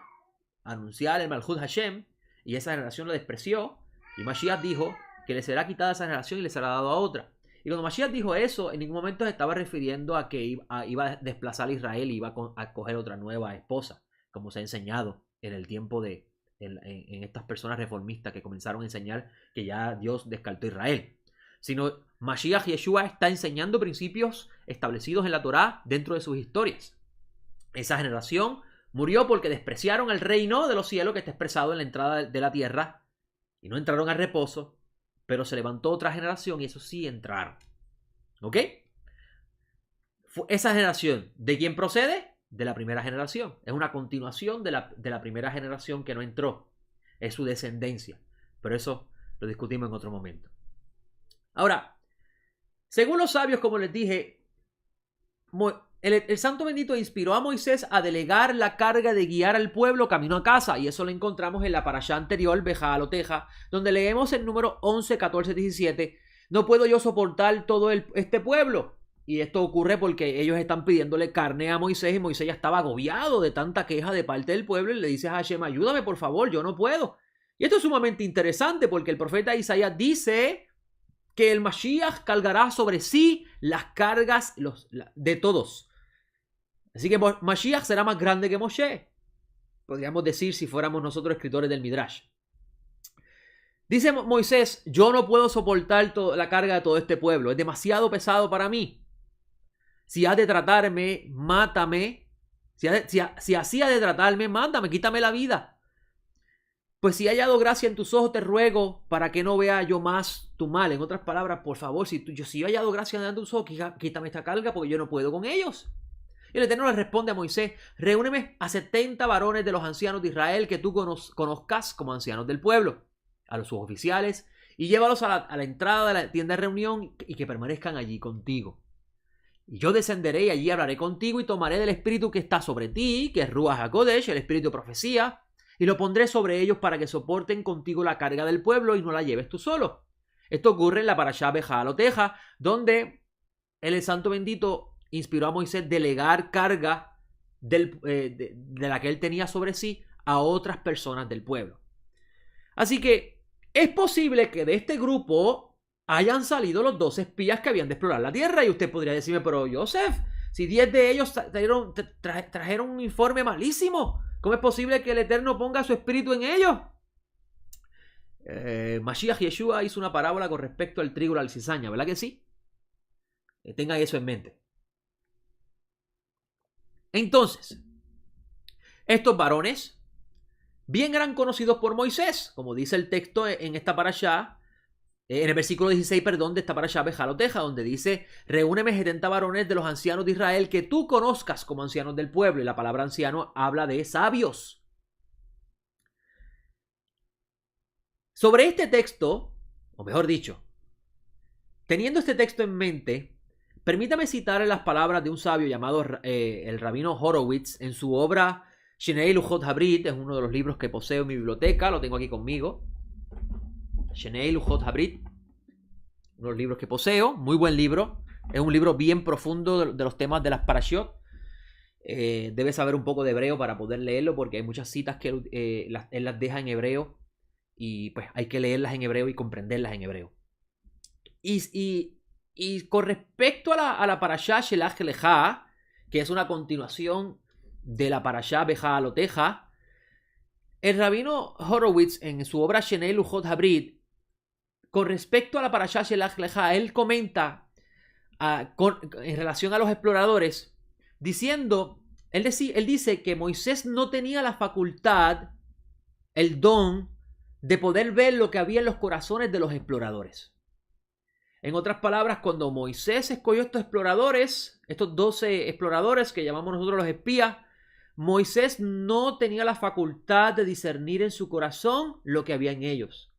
a anunciar el Malchut Hashem y esa generación lo despreció. Y Mashiach dijo que le será quitada esa generación y le será dado a otra. Y cuando Mashiach dijo eso, en ningún momento se estaba refiriendo a que iba a desplazar a Israel y iba a coger otra nueva esposa, como se ha enseñado en el tiempo en estas personas reformistas que comenzaron a enseñar que ya Dios descartó a Israel. Sino Mashiach Yeshua está enseñando principios establecidos en la Torá dentro de sus historias. Esa generación murió porque despreciaron el reino de los cielos que está expresado en la entrada de la tierra y no entraron al reposo, pero se levantó otra generación y esos sí entraron. ¿Ok? Esa generación, ¿de quién procede? De la primera generación. Es una continuación de la primera generación que no entró. Es su descendencia. Pero eso lo discutimos en otro momento. Ahora, según los sabios, como les dije, el Santo Bendito inspiró a Moisés a delegar la carga de guiar al pueblo camino a casa. Y eso lo encontramos en la parashá anterior, Bejaloteja, donde leemos el número 11, 14, 17. No puedo yo soportar todo este pueblo. Y esto ocurre porque ellos están pidiéndole carne a Moisés y Moisés ya estaba agobiado de tanta queja de parte del pueblo y le dice a Hashem, ayúdame por favor, yo no puedo. Y esto es sumamente interesante porque el profeta Isaías dice que el Mashiach cargará sobre sí las cargas de todos. Así que Mashiach será más grande que Moshe. Podríamos decir si fuéramos nosotros escritores del Midrash. Dice Moisés, yo no puedo soportar la carga de todo este pueblo. Es demasiado pesado para mí. Si has de tratarme, mátame. Si así has de tratarme, mándame, quítame la vida. Pues si he hallado gracia en tus ojos, te ruego para que no vea yo más tu mal. En otras palabras, por favor, si he hallado gracia en tus ojos, quítame esta carga porque yo no puedo con ellos. Y el Eterno le responde a Moisés, reúneme a 70 varones de los ancianos de Israel que tú conozcas como ancianos del pueblo, a los suboficiales, y llévalos a la entrada de la tienda de reunión y que permanezcan allí contigo. Y yo descenderé y allí hablaré contigo y tomaré del espíritu que está sobre ti, que es Ruach HaKodesh, el espíritu de profecía, y lo pondré sobre ellos para que soporten contigo la carga del pueblo y no la lleves tú solo. Esto ocurre en la parashá Bejaloteja, donde el Santo Bendito inspiró a Moisés delegar carga de la que él tenía sobre sí a otras personas del pueblo. Así que es posible que de este grupo hayan salido los 12 espías que habían de explorar la tierra. Y usted podría decirme, pero Joseph, si 10 de ellos trajeron un informe malísimo, ¿cómo es posible que el Eterno ponga su espíritu en ellos? Mashiach Yeshua hizo una parábola con respecto al trigo y la cizaña, ¿verdad que sí? Tengan eso en mente. Entonces, estos varones bien eran conocidos por Moisés, como dice el texto en esta parashá, en el versículo 16, de esta parashá Bejaloteja, donde dice, reúneme 70 varones de los ancianos de Israel que tú conozcas como ancianos del pueblo. Y la palabra anciano habla de sabios. Sobre este texto, o mejor dicho, teniendo este texto en mente, permítame citar las palabras de un sabio llamado el rabino Horowitz en su obra Shenei Luchot Habrit. Es uno de los libros que poseo en mi biblioteca, lo tengo aquí conmigo. Shenei Luchot Habrit, uno de los libros que poseo, muy buen libro. Es un libro bien profundo de los temas de las parashiot. Debes saber un poco de hebreo para poder leerlo porque hay muchas citas que él las deja en hebreo y pues hay que leerlas en hebreo y comprenderlas en hebreo. Y con respecto a la parashá Shelach Lecha, que es una continuación de la parashá Bejaloteja, el rabino Horowitz en su obra Shenei Luchot Habrit, con respecto a la parashá Shelach Lecha, él comenta en relación a los exploradores diciendo, él dice que Moisés no tenía la facultad, el don, de poder ver lo que había en los corazones de los exploradores. En otras palabras, cuando Moisés escogió estos exploradores, estos 12 exploradores que llamamos nosotros los espías, Moisés no tenía la facultad de discernir en su corazón lo que había en ellos.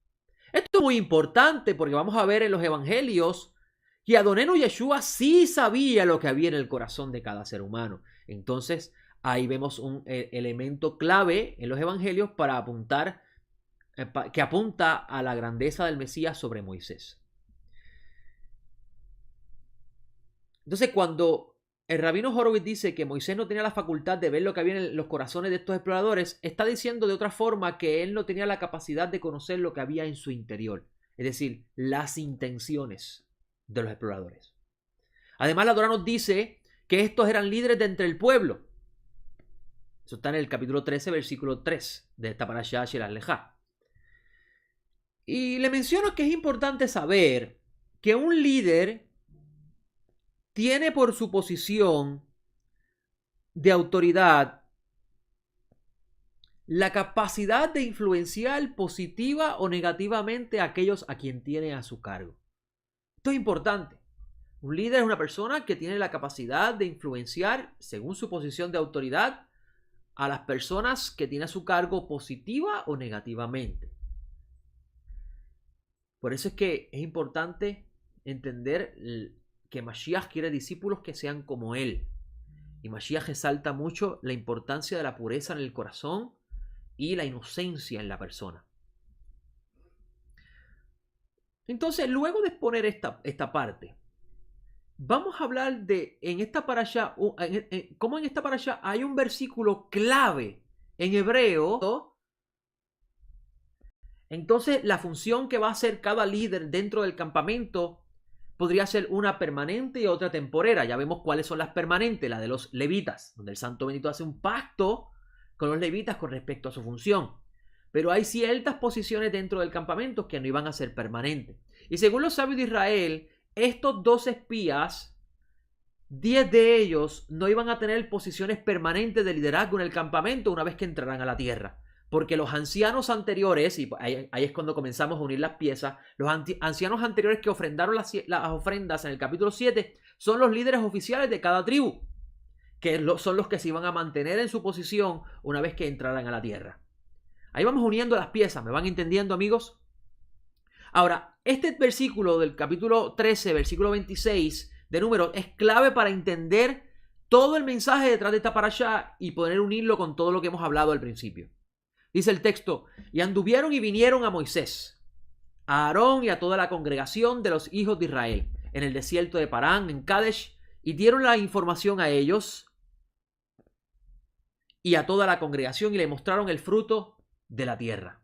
Esto es muy importante porque vamos a ver en los evangelios que Adonenu Yeshua sí sabía lo que había en el corazón de cada ser humano. Entonces, ahí vemos un elemento clave en los evangelios para apuntar, que apunta a la grandeza del Mesías sobre Moisés. Entonces, cuando el rabino Horowitz dice que Moisés no tenía la facultad de ver lo que había en los corazones de estos exploradores, está diciendo de otra forma que él no tenía la capacidad de conocer lo que había en su interior, es decir, las intenciones de los exploradores. Además, la Torá nos dice que estos eran líderes de entre el pueblo. Eso está en el capítulo 13, versículo 3 de esta parashá Shelach Lejá. Y le menciono que es importante saber que un líder tiene por su posición de autoridad la capacidad de influenciar positiva o negativamente a aquellos a quien tiene a su cargo. Esto es importante. Un líder es una persona que tiene la capacidad de influenciar, según su posición de autoridad, a las personas que tiene a su cargo positiva o negativamente. Por eso es que es importante entender que Mashiach quiere discípulos que sean como él. Y Mashiach resalta mucho la importancia de la pureza en el corazón y la inocencia en la persona. Entonces, luego de exponer esta parte, vamos a hablar de cómo en esta parashá hay un versículo clave en hebreo. Entonces, la función que va a hacer cada líder dentro del campamento podría ser una permanente y otra temporera. Ya vemos cuáles son las permanentes, la de los levitas, donde el Santo Bendito hace un pacto con los levitas con respecto a su función. Pero hay ciertas posiciones dentro del campamento que no iban a ser permanentes. Y según los sabios de Israel, estos 12 espías, 10 de ellos no iban a tener posiciones permanentes de liderazgo en el campamento una vez que entraran a la tierra. Porque los ancianos anteriores, y ahí es cuando comenzamos a unir las piezas, los ancianos anteriores que ofrendaron las ofrendas en el capítulo 7 son los líderes oficiales de cada tribu, que son los que se iban a mantener en su posición una vez que entraran a la tierra. Ahí vamos uniendo las piezas, ¿me van entendiendo, amigos? Ahora, este versículo del capítulo 13, versículo 26 de Números es clave para entender todo el mensaje detrás de esta parashá y poder unirlo con todo lo que hemos hablado al principio. Dice el texto, y anduvieron y vinieron a Moisés, a Aarón y a toda la congregación de los hijos de Israel, en el desierto de Parán, en Kadesh, y dieron la información a ellos y a toda la congregación y le mostraron el fruto de la tierra.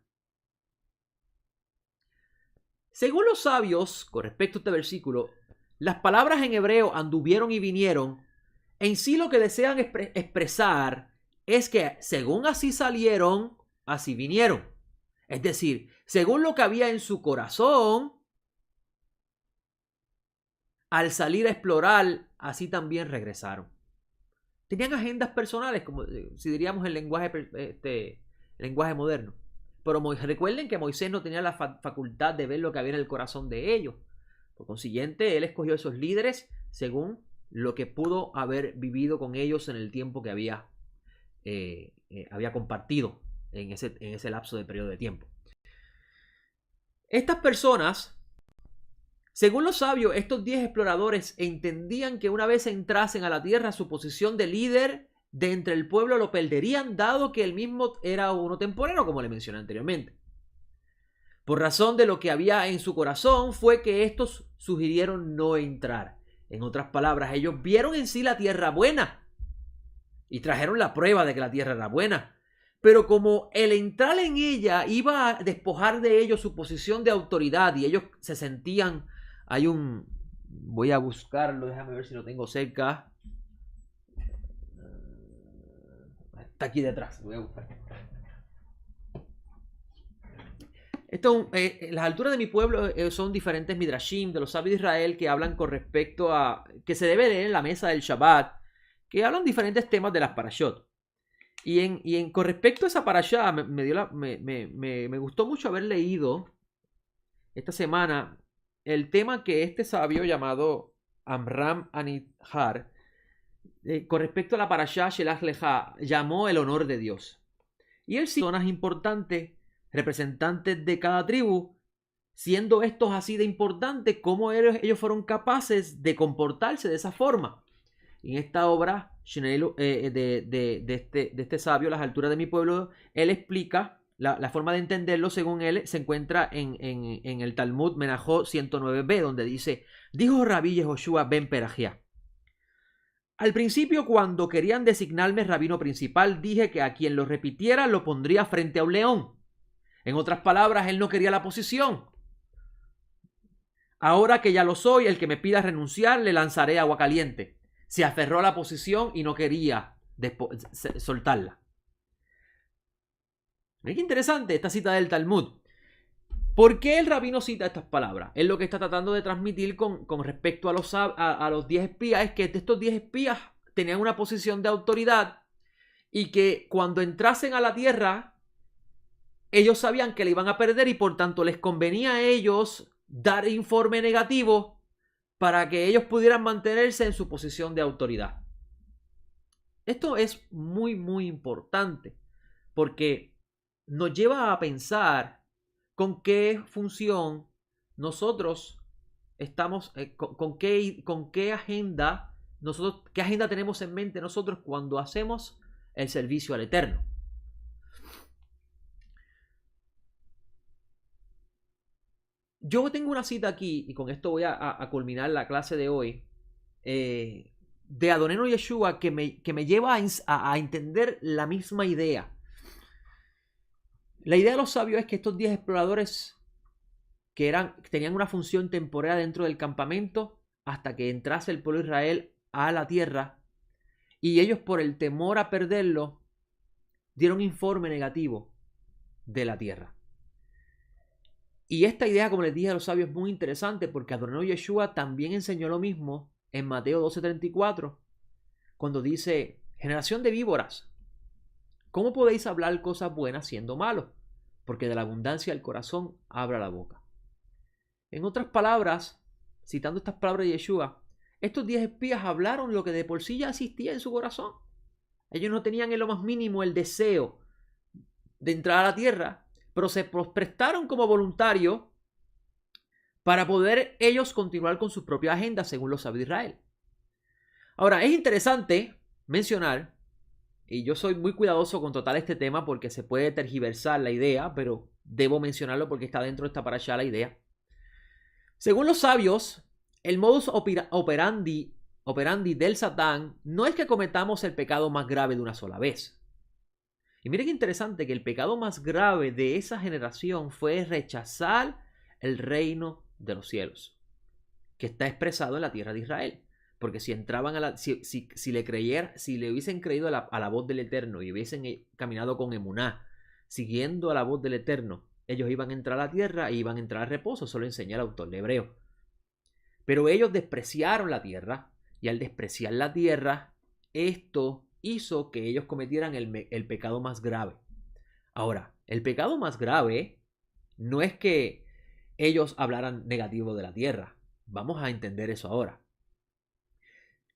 Según los sabios, con respecto a este versículo, las palabras en hebreo anduvieron y vinieron, en sí lo que desean expresar es que según así salieron, así vinieron. Es decir, según lo que había en su corazón, al salir a explorar, así también regresaron. Tenían agendas personales, como si diríamos el lenguaje moderno. Pero recuerden que Moisés no tenía la facultad de ver lo que había en el corazón de ellos. Por consiguiente, él escogió esos líderes según lo que pudo haber vivido con ellos en el tiempo que había compartido en ese lapso de periodo de tiempo. Estas personas, según los sabios, estos 10 exploradores entendían que una vez entrasen a la tierra, su posición de líder de entre el pueblo lo perderían, dado que él mismo era uno temporero, como le mencioné anteriormente. Por razón de lo que había en su corazón fue que estos sugirieron no entrar. En otras palabras, ellos vieron en sí la tierra buena y trajeron la prueba de que la tierra era buena. Pero como el entrar en ella iba a despojar de ellos su posición de autoridad y ellos se sentían... Voy a buscarlo, déjame ver si lo tengo cerca. Está aquí detrás, voy a buscar. Las alturas de mi pueblo son diferentes midrashim de los sabios de Israel que hablan con respecto a que se debe leer en la mesa del Shabbat, que hablan diferentes temas de las parashot. Con respecto a esa parashá, me gustó mucho haber leído esta semana el tema que este sabio llamado Amram Anidhar, con respecto a la parashá Shelach Lecha, llamó el honor de Dios. Y él sí, personas importantes, representantes de cada tribu, siendo estos así de importantes, cómo ellos fueron capaces de comportarse de esa forma. En esta obra de este sabio, Las alturas de mi pueblo, él explica la forma de entenderlo. Según él, se encuentra en el Talmud Menajó 109b, donde dice: dijo Rabí Yehoshua ben Perajía: al principio, cuando querían designarme rabino principal, dije que a quien lo repitiera lo pondría frente a un león. En otras palabras, él no quería la posición. Ahora que ya lo soy, el que me pida renunciar le lanzaré agua caliente. Se aferró a la posición y no quería soltarla. Es interesante esta cita del Talmud. ¿Por qué el rabino cita estas palabras? Él lo que está tratando de transmitir con respecto a los 10 espías es que estos 10 espías tenían una posición de autoridad y que cuando entrasen a la tierra, ellos sabían que la iban a perder y por tanto les convenía a ellos dar informe negativo para que ellos pudieran mantenerse en su posición de autoridad. Esto es muy, muy importante porque nos lleva a pensar con qué función nosotros estamos, con qué agenda qué agenda tenemos en mente nosotros cuando hacemos el servicio al Eterno. Yo tengo una cita aquí, y con esto voy a culminar la clase de hoy, de Adonenu Yeshua, que me lleva a entender la misma idea. La idea de los sabios es que estos 10 exploradores tenían una función temporal dentro del campamento hasta que entrase el pueblo de Israel a la tierra, y ellos, por el temor a perderlo, dieron informe negativo de la tierra. Y esta idea, como les dije a los sabios, es muy interesante porque Adonai Yeshua también enseñó lo mismo en Mateo 12:34, cuando dice: generación de víboras, ¿cómo podéis hablar cosas buenas siendo malos? Porque de la abundancia del corazón habla la boca. En otras palabras, citando estas palabras de Yeshua, estos 10 espías hablaron lo que de por sí ya existía en su corazón. Ellos no tenían en lo más mínimo el deseo de entrar a la tierra, pero se prestaron como voluntarios para poder ellos continuar con su propia agenda según los sabios de Israel. Ahora, es interesante mencionar, y yo soy muy cuidadoso con tratar este tema porque se puede tergiversar la idea, pero debo mencionarlo porque está dentro de esta parashá la idea. Según los sabios, el modus operandi del Satán no es que cometamos el pecado más grave de una sola vez. Y miren qué interesante que el pecado más grave de esa generación fue rechazar el reino de los cielos, que está expresado en la tierra de Israel. Porque si entraban si le hubiesen creído a la voz del Eterno y hubiesen caminado con emuná, siguiendo a la voz del Eterno, ellos iban a entrar a la tierra y iban a entrar al reposo. Eso lo enseña el autor de Hebreo. Pero ellos despreciaron la tierra, y al despreciar la tierra, esto hizo que ellos cometieran el pecado más grave. Ahora, el pecado más grave no es que ellos hablaran negativo de la tierra. Vamos a entender eso ahora.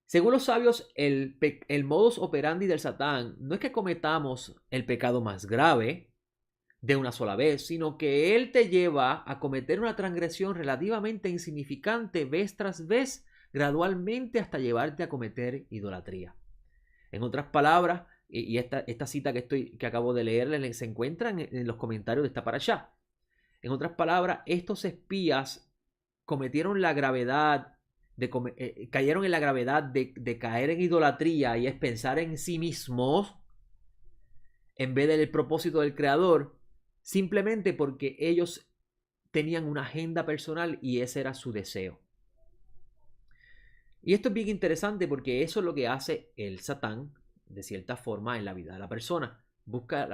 Según los sabios, el modus operandi del Satán no es que cometamos el pecado más grave de una sola vez, sino que él te lleva a cometer una transgresión relativamente insignificante vez tras vez, gradualmente hasta llevarte a cometer idolatría. En otras palabras, y esta cita que acabo de leerles se encuentra en los comentarios de esta parashá. En otras palabras, estos espías cometieron la gravedad cayeron en la gravedad de caer en idolatría, y es pensar en sí mismos en vez del propósito del Creador, simplemente porque ellos tenían una agenda personal y ese era su deseo. Y esto es bien interesante porque eso es lo que hace el Satán, de cierta forma, en la vida de la persona. Busca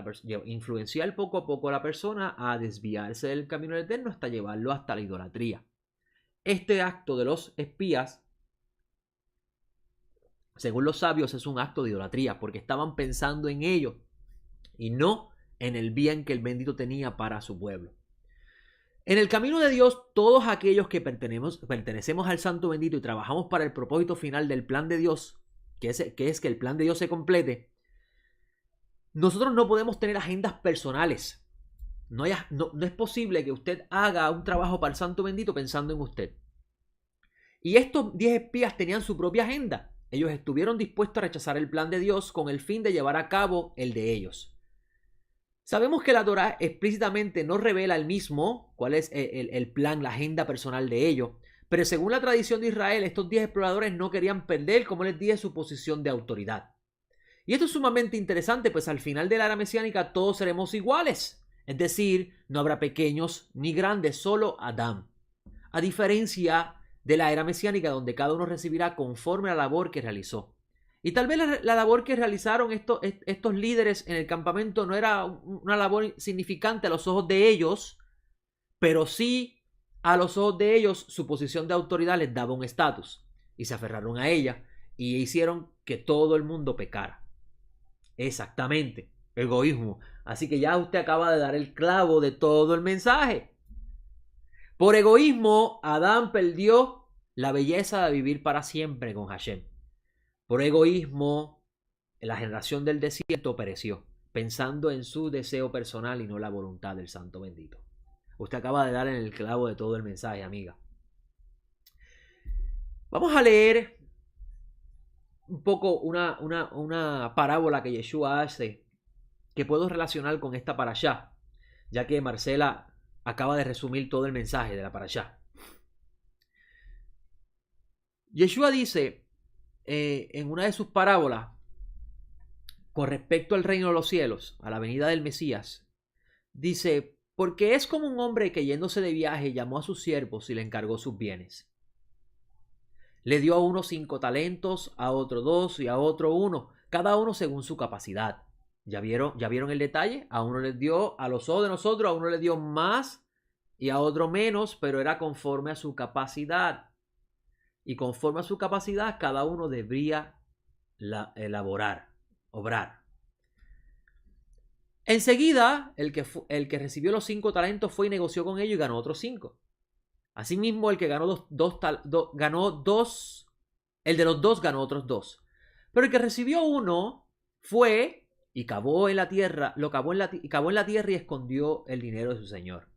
influenciar poco a poco a la persona a desviarse del camino eterno hasta llevarlo hasta la idolatría. Este acto de los espías Según los sabios es un acto de idolatría porque estaban pensando en ello y no en el bien que el bendito tenía para su pueblo. En el camino de Dios, todos aquellos que pertenecemos al Santo Bendito y trabajamos para el propósito final del plan de Dios, que es que el plan de Dios se complete, nosotros no podemos tener agendas personales. No es posible que usted haga un trabajo para el Santo Bendito pensando en usted. Y estos 10 espías tenían su propia agenda. Ellos estuvieron dispuestos a rechazar el plan de Dios con el fin de llevar a cabo el de ellos. Sabemos que la Torá explícitamente no revela el mismo cuál es el plan, la agenda personal de ellos, pero según la tradición de Israel, estos 10 exploradores no querían perder, como les dije, su posición de autoridad. Y esto es sumamente interesante, pues al final de la era mesiánica todos seremos iguales, es decir, no habrá pequeños ni grandes, solo Adán. A diferencia de la era mesiánica, donde cada uno recibirá conforme a la labor que realizó. Y tal vez la labor que realizaron estos líderes en el campamento no era una labor significante a los ojos de ellos, pero sí a los ojos de ellos su posición de autoridad les daba un estatus y se aferraron a ella y hicieron que todo el mundo pecara. Exactamente, egoísmo. Así que ya usted acaba de dar el clavo de todo el mensaje. Por egoísmo, Adán perdió la belleza de vivir para siempre con Hashem. Por egoísmo, la generación del desierto pereció, pensando en su deseo personal y no la voluntad del Santo Bendito. Usted acaba de dar en el clavo de todo el mensaje, amiga. Vamos a leer un poco una parábola que Yeshua hace que puedo relacionar con esta parashá, ya que Marcela acaba de resumir todo el mensaje de la parashá. Yeshua dice en una de sus parábolas con respecto al reino de los cielos, a la venida del Mesías, dice: porque es como un hombre que yéndose de viaje llamó a sus siervos y le encargó sus bienes. Le dio a uno 5 talentos, a otro 2 y a otro 1, cada uno según su capacidad. ¿Ya vieron el detalle? A uno les dio, a los ojos de nosotros, a uno le dio más y a otro menos, pero era conforme a su capacidad. Y conforme a su capacidad, cada uno debería obrar. Enseguida, el que recibió los 5 talentos fue y negoció con ellos y ganó otros 5. Asimismo, el que ganó el de los 2 ganó otros 2. Pero el que recibió 1 fue y cavó en la tierra y escondió el dinero de su señor.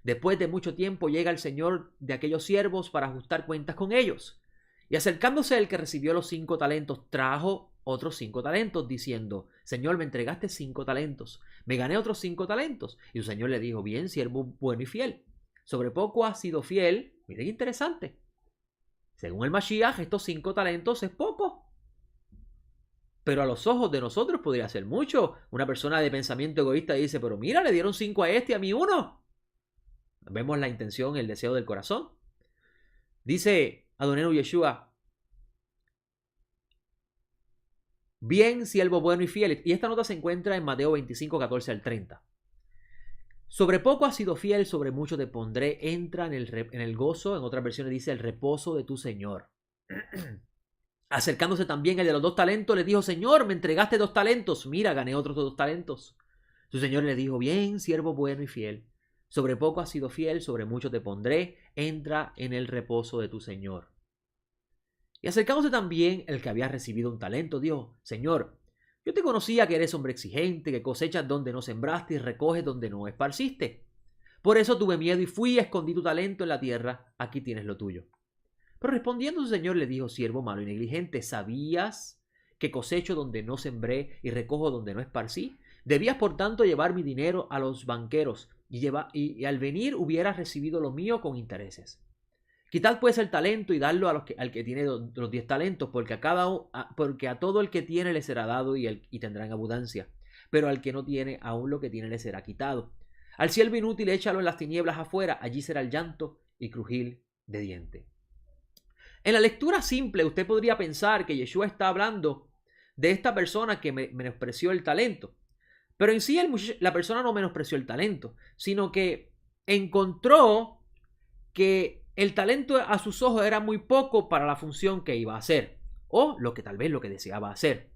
Después de mucho tiempo llega el señor de aquellos siervos para ajustar cuentas con ellos. Y acercándose el que recibió los 5 talentos, trajo otros 5 talentos, diciendo: Señor, me entregaste 5 talentos, me gané otros 5 talentos. Y su señor le dijo: bien, siervo bueno y fiel, sobre poco has sido fiel. Miren, interesante. Según el Mashiach, estos 5 talentos es poco, pero a los ojos de nosotros podría ser mucho. Una persona de pensamiento egoísta dice: pero mira, le dieron 5 a este y a mí 1. Vemos la intención, el deseo del corazón. Dice Adonenu Yeshua: bien, siervo bueno y fiel. Y esta nota se encuentra en Mateo 25, 14 al 30. Sobre poco has sido fiel, sobre mucho te pondré. Entra en el gozo. En otras versiones dice: el reposo de tu Señor. Acercándose también el de los 2 talentos, le dijo: Señor, me entregaste 2 talentos. Mira, gané otros 2 talentos. Su señor le dijo: bien, siervo bueno y fiel. Sobre poco has sido fiel, sobre mucho te pondré. Entra en el reposo de tu Señor. Y acercándose también el que había recibido 1 talento, dijo: Señor, yo te conocía que eres hombre exigente, que cosechas donde no sembraste y recoges donde no esparciste. Por eso tuve miedo y fui y escondí tu talento en la tierra. Aquí tienes lo tuyo. Pero respondiendo su señor le dijo: siervo malo y negligente, ¿sabías que cosecho donde no sembré y recojo donde no esparcí? Debías por tanto llevar mi dinero a los banqueros y al venir hubieras recibido lo mío con intereses. Quitad pues el talento y dadlo al que tiene los 10 talentos, porque a todo el que tiene le será dado y tendrá en abundancia, pero al que no tiene, aún lo que tiene le será quitado. Al siervo inútil échalo en las tinieblas afuera, allí será el llanto y crujir de diente. En la lectura simple usted podría pensar que Yeshua está hablando de esta persona que menospreció el talento, pero en sí la persona no menospreció el talento, sino que encontró que el talento a sus ojos era muy poco para la función que iba a hacer. o tal vez lo que deseaba hacer.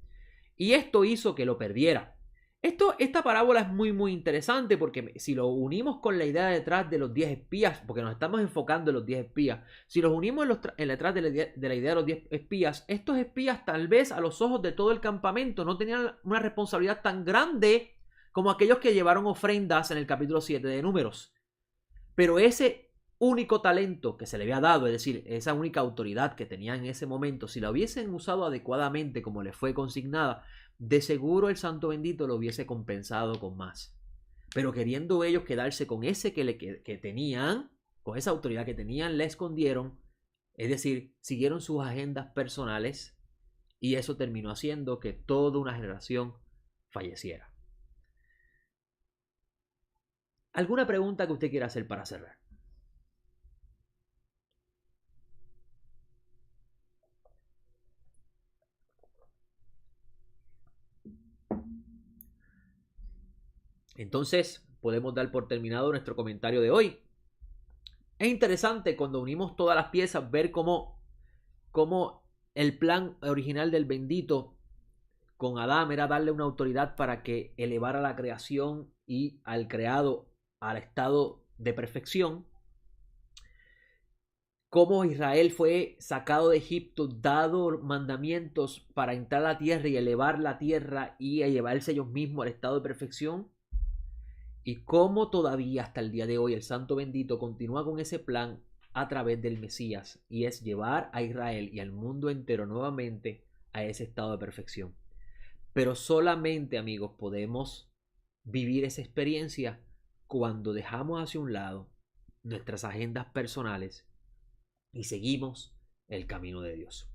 Y esto hizo que lo perdiera. Esta parábola es muy muy interesante porque si lo unimos con la idea detrás de los 10 espías, porque nos estamos enfocando en los 10 espías, si los unimos detrás de la idea de los 10 espías, estos espías tal vez a los ojos de todo el campamento no tenían una responsabilidad tan grande como aquellos que llevaron ofrendas en el capítulo 7 de Números. Pero ese único talento que se le había dado, es decir, esa única autoridad que tenían en ese momento, si la hubiesen usado adecuadamente como les fue consignada, de seguro el santo bendito lo hubiese compensado con más. Pero queriendo ellos quedarse con ese que tenían, con esa autoridad que tenían, la escondieron. Es decir, siguieron sus agendas personales y eso terminó haciendo que toda una generación falleciera. ¿Alguna pregunta que usted quiera hacer para cerrar? Entonces, podemos dar por terminado nuestro comentario de hoy. Es interesante cuando unimos todas las piezas ver cómo el plan original del bendito con Adán era darle una autoridad para que elevara la creación y al creado al estado de perfección. Cómo Israel fue sacado de Egipto, dado mandamientos para entrar a la tierra y elevar la tierra y a llevarse ellos mismos al estado de perfección. Y cómo todavía hasta el día de hoy el Santo Bendito continúa con ese plan a través del Mesías, y es llevar a Israel y al mundo entero nuevamente a ese estado de perfección. Pero solamente, amigos, podemos vivir esa experiencia cuando dejamos hacia un lado nuestras agendas personales y seguimos el camino de Dios.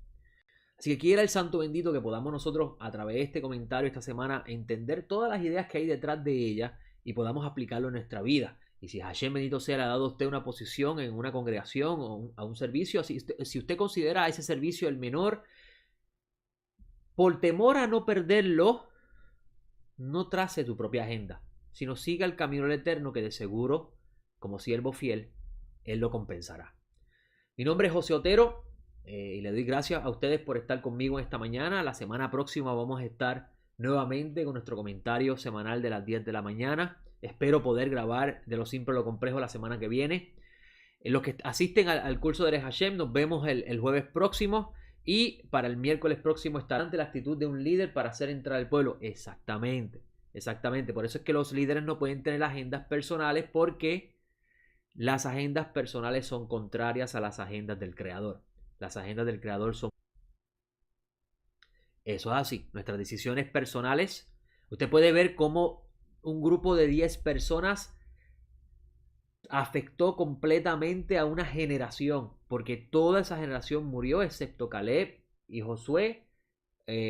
Así que quiera el Santo Bendito que podamos nosotros a través de este comentario esta semana entender todas las ideas que hay detrás de ella y podamos aplicarlo en nuestra vida. Y si Hashem bendito sea, le ha dado a usted una posición en una congregación o a un servicio, si usted considera ese servicio el menor, por temor a no perderlo, no trace tu propia agenda, sino siga el camino del Eterno, que de seguro, como siervo fiel, Él lo compensará. Mi nombre es José Otero y le doy gracias a ustedes por estar conmigo en esta mañana. La semana próxima vamos a estar nuevamente con nuestro comentario semanal de las 10 de la mañana. Espero poder grabar de lo simple a lo complejo la semana que viene. Los que asisten al curso de Eres Hashem, nos vemos el jueves próximo. Y para el miércoles próximo estará ante la actitud de un líder para hacer entrar al pueblo. Exactamente. Por eso es que los líderes no pueden tener agendas personales, porque las agendas personales son contrarias a las agendas del Creador. Las agendas del Creador son... Eso es así. Nuestras decisiones personales. Usted puede ver cómo un grupo de 10 personas afectó completamente a una generación, porque toda esa generación murió excepto Caleb y Josué,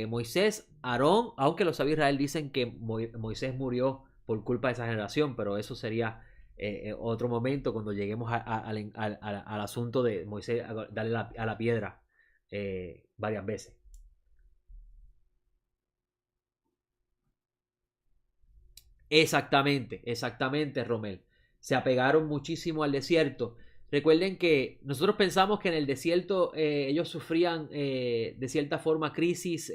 Moisés, Aarón, aunque los sabios de Israel dicen que Moisés murió por culpa de esa generación, pero eso sería otro momento cuando lleguemos al asunto de Moisés darle a la piedra varias veces. Exactamente, Romel. Se apegaron muchísimo al desierto. Recuerden que nosotros pensamos que en el desierto ellos sufrían de cierta forma crisis,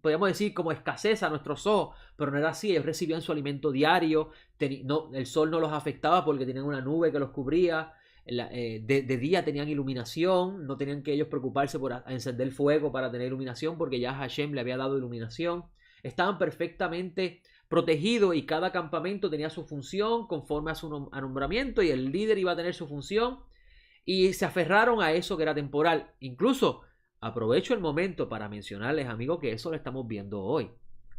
podríamos decir como escasez a nuestros ojos, pero no era así. Ellos recibían su alimento diario, el sol no los afectaba porque tenían una nube que los cubría. De día tenían iluminación, no tenían que ellos preocuparse por encender fuego para tener iluminación, porque ya Hashem le había dado iluminación. Estaban perfectamente protegidos y cada campamento tenía su función conforme a su nombramiento, y el líder iba a tener su función, y se aferraron a eso que era temporal. Incluso aprovecho el momento para mencionarles, amigos, que eso lo estamos viendo hoy.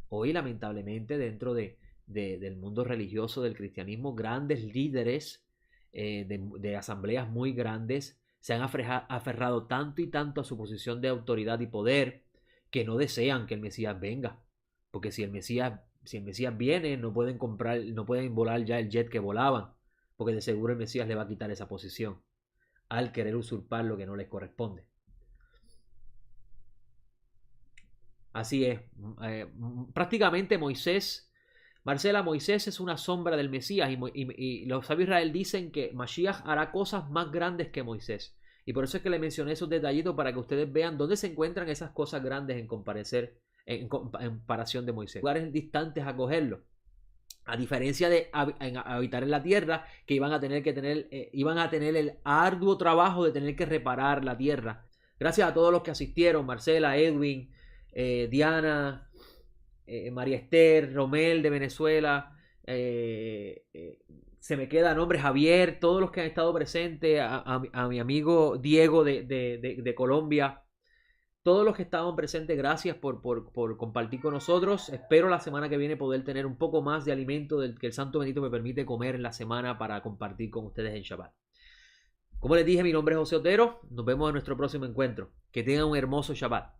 Hoy, lamentablemente, dentro del mundo religioso del cristianismo, grandes líderes de asambleas muy grandes se han aferrado tanto y tanto a su posición de autoridad y poder, que no desean que el Mesías venga. Porque si el Mesías viene, no pueden volar ya el jet que volaban, porque de seguro el Mesías le va a quitar esa posición al querer usurpar lo que no les corresponde. Así es. Prácticamente Moisés es una sombra del Mesías, y los sabios de Israel dicen que Mashiach hará cosas más grandes que Moisés. Y por eso es que le mencioné esos detallitos para que ustedes vean dónde se encuentran esas cosas grandes en comparación de Moisés. Lugares distantes a cogerlo. A diferencia de habitar en la tierra, que iban a tener el arduo trabajo de tener que reparar la tierra. Gracias a todos los que asistieron, Marcela, Edwin, Diana, María Esther, Romel de Venezuela, se me queda nombre, Javier, todos los que han estado presentes, a mi amigo Diego de Colombia. Todos los que estaban presentes, gracias por compartir con nosotros. Espero la semana que viene poder tener un poco más de alimento del que el Santo Bendito me permite comer en la semana para compartir con ustedes en Shabbat. Como les dije, mi nombre es José Otero. Nos vemos en nuestro próximo encuentro. Que tengan un hermoso Shabbat.